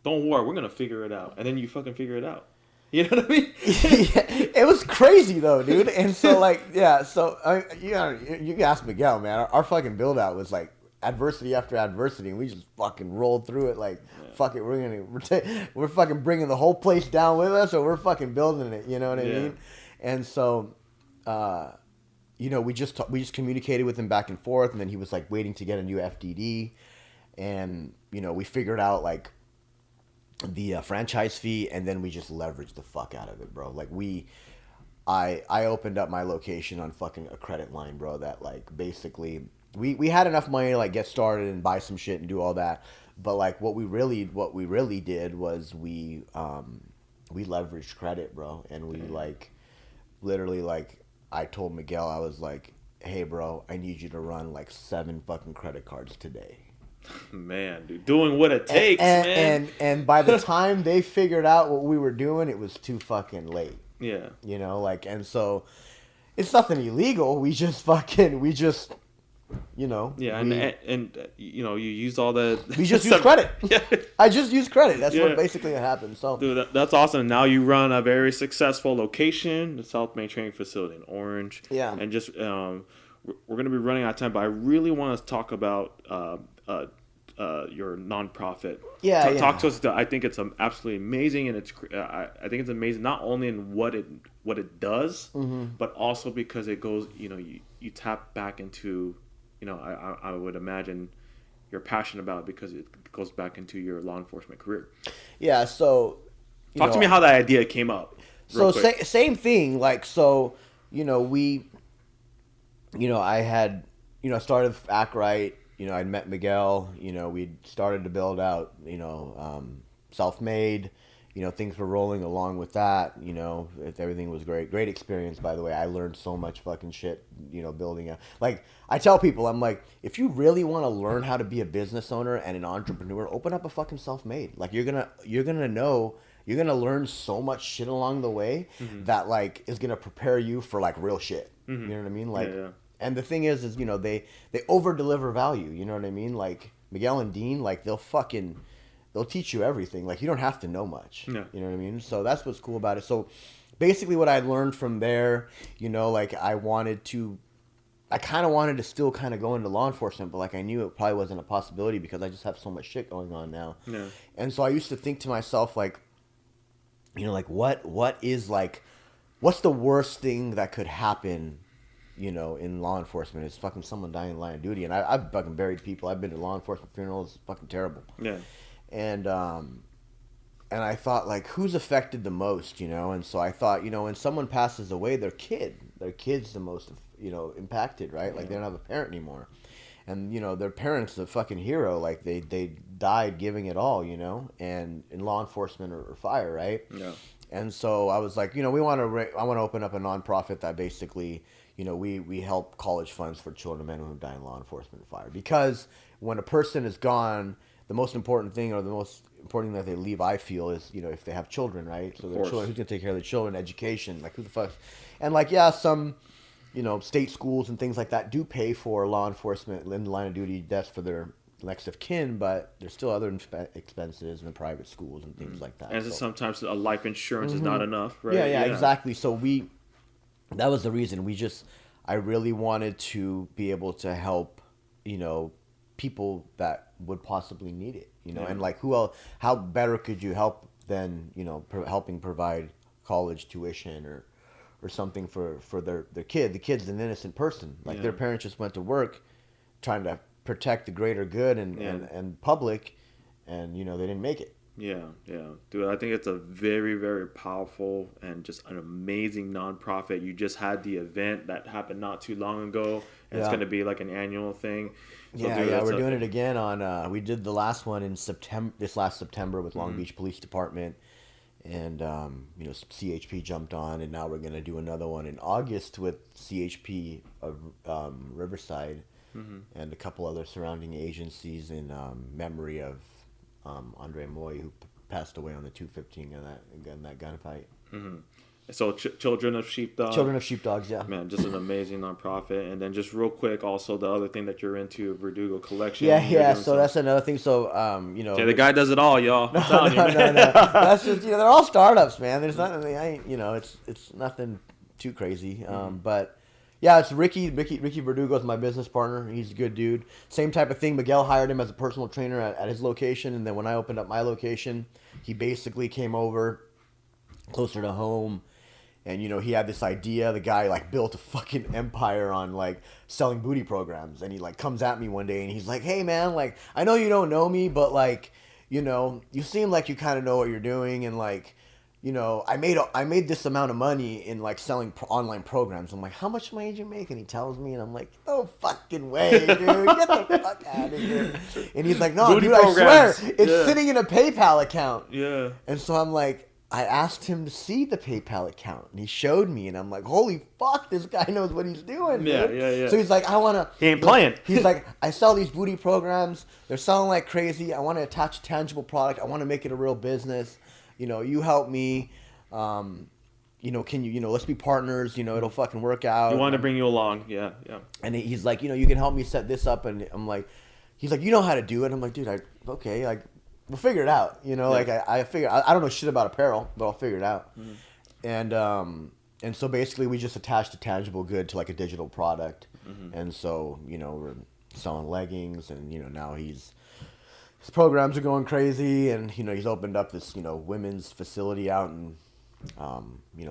don't worry, we're going to figure it out. And then you fucking figure it out. You know what I mean? Yeah, it was crazy though, dude. And so like, yeah, so you can ask Miguel, man. Our fucking build out was like adversity after adversity, and we just fucking rolled through it like, fuck it, we're fucking bringing the whole place down with us, or we're fucking building it. You know what I mean? And so, we just communicated with him back and forth, and then he was like waiting to get a new FDD, and we figured out like the franchise fee, and then we just leveraged the fuck out of it, bro. Like I opened up my location on fucking a credit line, bro. That like basically we had enough money to like get started and buy some shit and do all that. But like what we really did was we leveraged credit, bro, and we like literally like I told Miguel, I was like, hey, bro, I need you to run like 7 fucking credit cards today. Man, dude, doing what it takes, man. And by the time they figured out what we were doing, it was too fucking late. Yeah. And so it's nothing illegal. We just Yeah, and you used all the. We just used credit. Yeah. I just used credit. That's what basically happened. So, dude, that's awesome. Now you run a very successful location, the South Main Training Facility in Orange. Yeah. And just we're going to be running out of time, but I really want to talk about your nonprofit. Yeah. Talk to us. I think it's absolutely amazing, and I think it's amazing not only in what it does, but also because it goes. You tap back into. I would imagine you're passionate about it because it goes back into your law enforcement career. Yeah, so... Talk to me how that idea came up. So, same thing. Like, so, I had, started Act Right. I'd met Miguel. We'd started to build out, Self-Made. Things were rolling along with that. Everything was great. Great experience, by the way. I learned so much fucking shit, building a... Like, I tell people, I'm like, if you really want to learn how to be a business owner and an entrepreneur, open up a fucking Self-Made. Like, you're gonna learn so much shit along the way that, like, is gonna prepare you for, like, real shit. You know what I mean? Like, and the thing is, they over-deliver value. You know what I mean? Like, Miguel and Dean, like, they'll teach you everything. Like, you don't have to know much. Yeah. You know what I mean? So that's what's cool about it. So basically what I learned from there, like I kind of wanted to still kind of go into law enforcement, but like I knew it probably wasn't a possibility because I just have so much shit going on now. Yeah. And so I used to think to myself, like, like what is like, what's the worst thing that could happen, in law enforcement? Is fucking someone dying in line of duty. And I've fucking buried people. I've been to law enforcement funerals. It's fucking terrible. Yeah. And I thought, like, who's affected the most, And so I thought, when someone passes away, their kid's the most, impacted, right? Like, they don't have a parent anymore. And, their parent's the fucking hero. Like, they died giving it all, and in law enforcement or fire, right? Yeah. And so I was like, I want to open up a nonprofit that basically, we help college funds for children and men who die in law enforcement and fire. Because when a person is gone, the most important thing, or the most important thing that they leave, I feel, is, if they have children, right? So their children, who's going to take care of their children, education, like, who the fuck? And, like, yeah, some, state schools and things like that do pay for law enforcement in the line of duty deaths for their next of kin, but there's still other expenses in the private schools and things like that. And so sometimes a life insurance is not enough, right? Yeah, exactly. So that was the reason. I really wanted to be able to help, people that would possibly need it, and like who else, how better could you help than, helping provide college tuition or something for their kid. The kid's an innocent person. Like, their parents just went to work trying to protect the greater good and public, and, they didn't make it. Yeah, yeah. Dude, I think it's a very, very powerful and just an amazing nonprofit. You just had the event that happened not too long ago, and it's Yeah. going to be like an annual thing. So, Yeah, dude, yeah, that's we're a. doing it again on. We did the last one in September, this last September with Long Mhm, Beach Police Department, and CHP jumped on, and now we're gonna do another one in August with CHP of Riverside, mhm. and a couple other surrounding agencies in memory of Andre Moy, who passed away on the 215 in that gunfight. So, Children of Sheepdog, Children of Sheepdogs, yeah. man, just an amazing nonprofit. And then just real quick, also the other thing that you're into, Verdugo Yeah, Collection. You're yeah. doing So some. that's another thing. So Okay, the guy does it all, y'all. No, I'm telling you, no, no, man. no. That's just they're all startups, man. There's nothing. I ain't, it's nothing too crazy. But yeah, it's Ricky Verdugo is my business partner. He's a good dude. Same type of thing. Miguel hired him as a personal trainer at his location, and then when I opened up my location, he basically came over closer to home. And he had this idea. The guy like built a fucking empire on like selling booty programs. And he like comes at me one day and he's like, "Hey man, like I know you don't know me, but like, you seem like you kind of know what you're doing. And like, I made this amount of money in like selling online programs." I'm like, "How much money did you make?" And he tells me, and I'm like, "No fucking way, dude! Get the fuck out of here!" And he's like, "No, Booty dude, I swear, programs. it's Yeah. sitting in a PayPal account." Yeah. And so I'm like, I asked him to see the PayPal account, and he showed me, and I'm like, "Holy fuck, this guy knows what he's doing, Yeah, dude." yeah, yeah. So he's like, "I want to." He ain't playing. He's like, "I sell these booty programs. They're selling like crazy. I want to attach a tangible product. I want to make it a real business. You help me. Can you, let's be partners. It'll fucking work out." He wanted to bring you along. Yeah, yeah. And he's like, "You can help me set this up." And I'm like, he's like, "You know how to do it." I'm like, "Dude, okay, like, we'll figure it out." Like I figure, I don't know shit about apparel, but I'll figure it out. And so basically we just attached a tangible good to like a digital product. And so, we're selling leggings, and, now his programs are going crazy, and, he's opened up this, women's facility out in,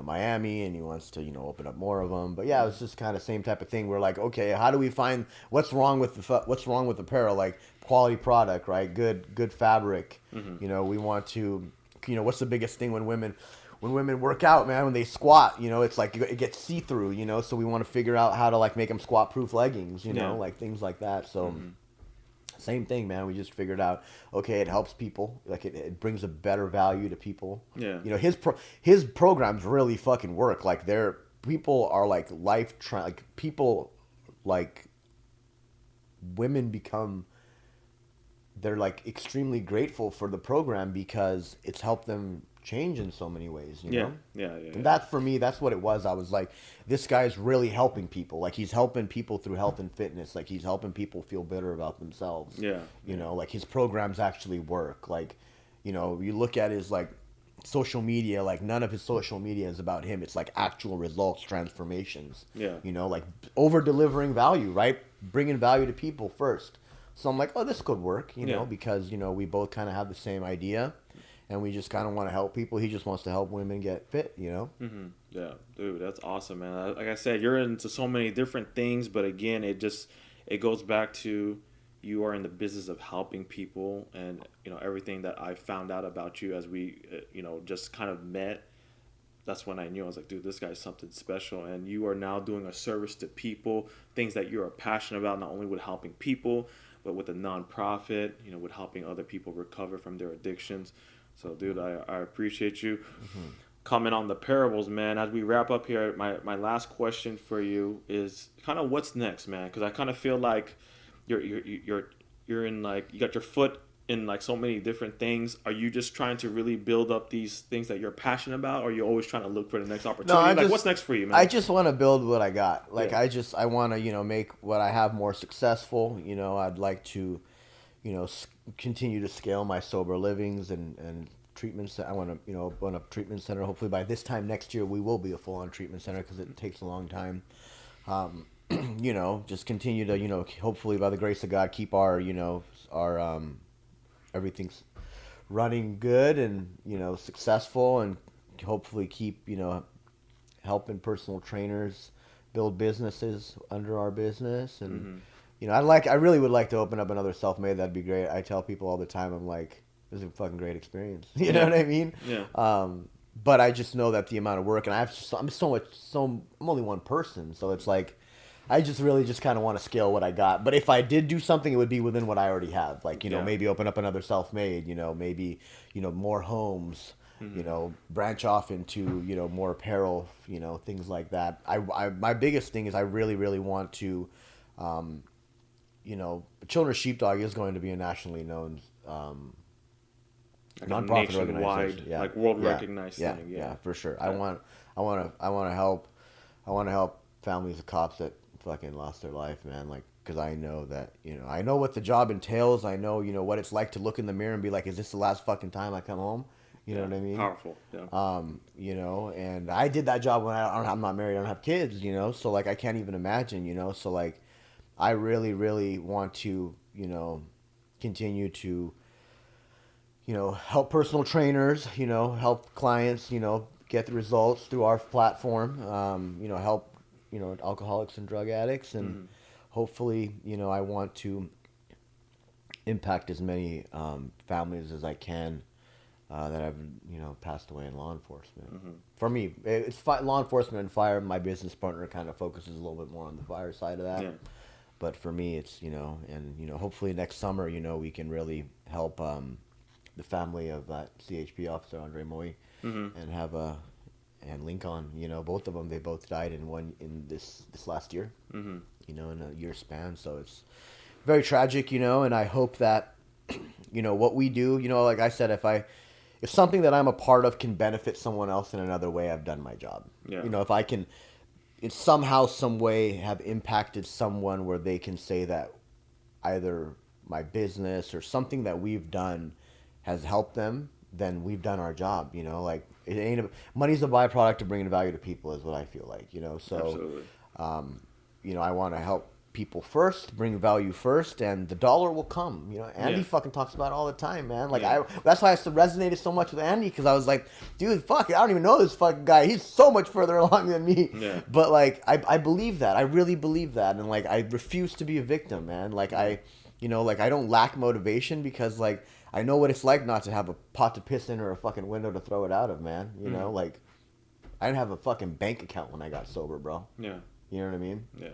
Miami, and he wants to, open up more of them. But yeah, it's just kind of same type of thing. We're like, okay, how do we find what's wrong with apparel? Like quality product, right? Good fabric. We want to, what's the biggest thing when women work out, man, when they squat, it's like it gets see-through, so we want to figure out how to like make them squat-proof leggings, like things like that. So same thing, man. We just figured out, okay, it helps people. Like it brings a better value to people. Yeah. His programs really fucking work. Like people are like like people like women become, they're like extremely grateful for the program because it's helped them change in so many ways, Yeah. And that, for me, that's what it was. I was like, this guy's really helping people. Like he's helping people through health and fitness. Like he's helping people feel better about themselves. Yeah. Like his programs actually work. Like, you look at his like social media, like none of his social media is about him. It's like actual results, transformations. Yeah. Like over delivering value, right? Bringing value to people first. So I'm like, oh, this could work, because, we both kind of have the same idea, and we just kind of want to help people. He just wants to help women get fit, Mm-hmm. Yeah, dude, that's awesome, man. Like I said, you're into so many different things, but again, it goes back to you are in the business of helping people, and everything that I found out about you as we just kind of met. That's when I knew. I was like, dude, this guy's something special, and you are now doing a service to people, things that you are passionate about, not only with helping people, but with a nonprofit, with helping other people recover from their addictions. So, dude, I appreciate you. Comment on the parables, man. As we wrap up here, my last question for you is kind of what's next, man? Because I kind of feel like you're in like you got your foot in like so many different things. Are you just trying to really build up these things that you're passionate about, or are you always trying to look for the next opportunity? What's next for you, man? I just want to build what I got. Like Yeah. I want to make what I have more successful. I'd like to continue to scale my sober livings and treatments. I want to open up a treatment center. Hopefully by this time next year we will be a full-on treatment center, because it takes a long time. Just continue to hopefully by the grace of God keep our everything's running good and successful, and hopefully keep helping personal trainers build businesses under our business. And I really would like to open up another self-made. That'd be great. I tell people all the time, I'm like, it was a fucking great experience. You know what I mean? Yeah. But I just know that the amount of work, and I'm only one person, so it's like, I just really just kind of want to scale what I got. But if I did do something, it would be within what I already have. Like, Yeah. maybe open up another self-made, maybe, more homes, branch off into, more apparel, things like that. My biggest thing is I really, really want to, Children's Sheepdog is going to be a nationally known, Like a nonprofit nationwide, organization. Yeah. like world Yeah. recognized Yeah. thing. Yeah, for sure. Yeah. I want to help families of cops that fucking lost their life, man. Like, because I know that, I know what the job entails. I know, what it's like to look in the mirror and be like, is this the last fucking time I come home? You know what I mean? Powerful. Yeah. And I did that job when I'm not married, I don't have kids, so like I can't even imagine, so like I really, really want to, continue to, help personal trainers, help clients, get the results through our platform, help, alcoholics and drug addicts. And hopefully, I want to impact as many families as I can that have, passed away in law enforcement. For me, it's law enforcement and fire. My business partner kind of focuses a little bit more on the fire side of that. Yeah. But for me, it's, and, hopefully next summer, we can really help the family of that CHP officer, Andre Moy, and have and Lincoln, both of them, they both died in this last year, in a year span. So it's very tragic, and I hope that, what we do, like I said, if something that I'm a part of can benefit someone else in another way, I've done my job. Yeah. If I can, in somehow, some way, have impacted someone where they can say that either my business or something that we've done has helped them, then we've done our job. Like, it ain't money's a byproduct of bringing value to people, is what I feel like. So, absolutely. I want to help people first, bring value first, and the dollar will come. Andy fucking talks about it all the time, man. Like, that's why I resonated so much with Andy, because I was like, dude, fuck, I don't even know this fucking guy. He's so much further along than me. Yeah. But like, I believe that. I really believe that, and like, I refuse to be a victim, man. Like, I don't lack motivation, because like, I know what it's like not to have a pot to piss in or a fucking window to throw it out of, man. Like, I didn't have a fucking bank account when I got sober, bro. Yeah. You know what I mean? Yeah.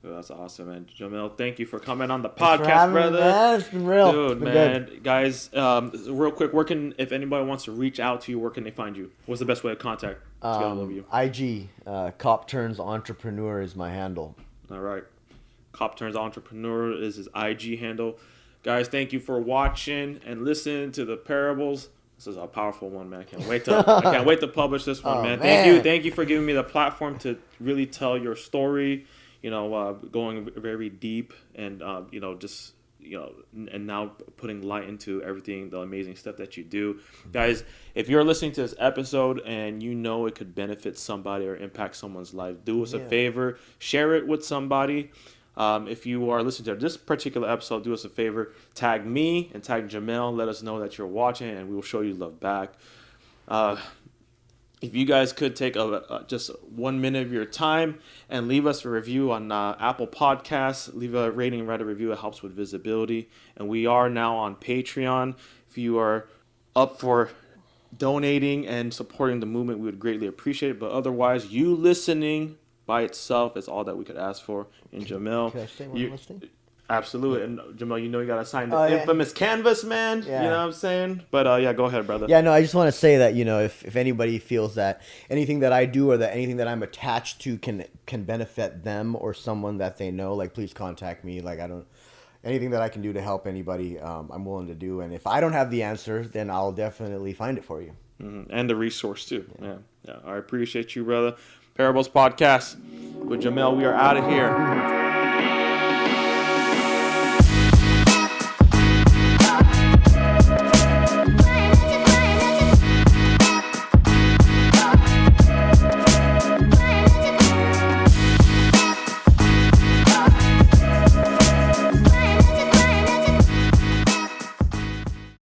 Well, that's awesome, man. Jamil, thank you for coming on the Thanks for podcast, having brother. me, man. It's been real. Dude, it's been man. good. Guys, real quick, if anybody wants to reach out to you, where can they find you? What's the best way to contact to get a hold of you? IG, Cop Turns Entrepreneur is my handle. All right. Cop Turns Entrepreneur is his IG handle. Guys, thank you for watching and listening to the parables. This is a powerful one, man. I can't wait to publish this one, man. Thank you for giving me the platform to really tell your story. Going very deep, and and now putting light into everything, the amazing stuff that you do. Guys, if you're listening to this episode and it could benefit somebody or impact someone's life, do us a favor, share it with somebody. If you are listening to this particular episode, do us a favor, tag me and tag Jamil. Let us know that you're watching, and we will show you love back. If you guys could take just 1 minute of your time and leave us a review on Apple Podcasts, leave a rating, write a review. It helps with visibility. And we are now on Patreon. If you are up for donating and supporting the movement, we would greatly appreciate it. But otherwise, you listening by itself is all that we could ask for. And Jamil, Can I say one last thing? Absolutely. And Jamil, you got to sign the infamous canvas, man. Yeah. You know what I'm saying? But go ahead, brother. Yeah, no, I just want to say that, if anybody feels that anything that I do or that anything that I'm attached to can benefit them or someone that they know, like, please contact me. Like, anything that I can do to help anybody, I'm willing to do. And if I don't have the answer, then I'll definitely find it for you. Mm-hmm. And the resource too. Yeah. I appreciate you, brother. Parables Podcast with Jamil. We are out of here.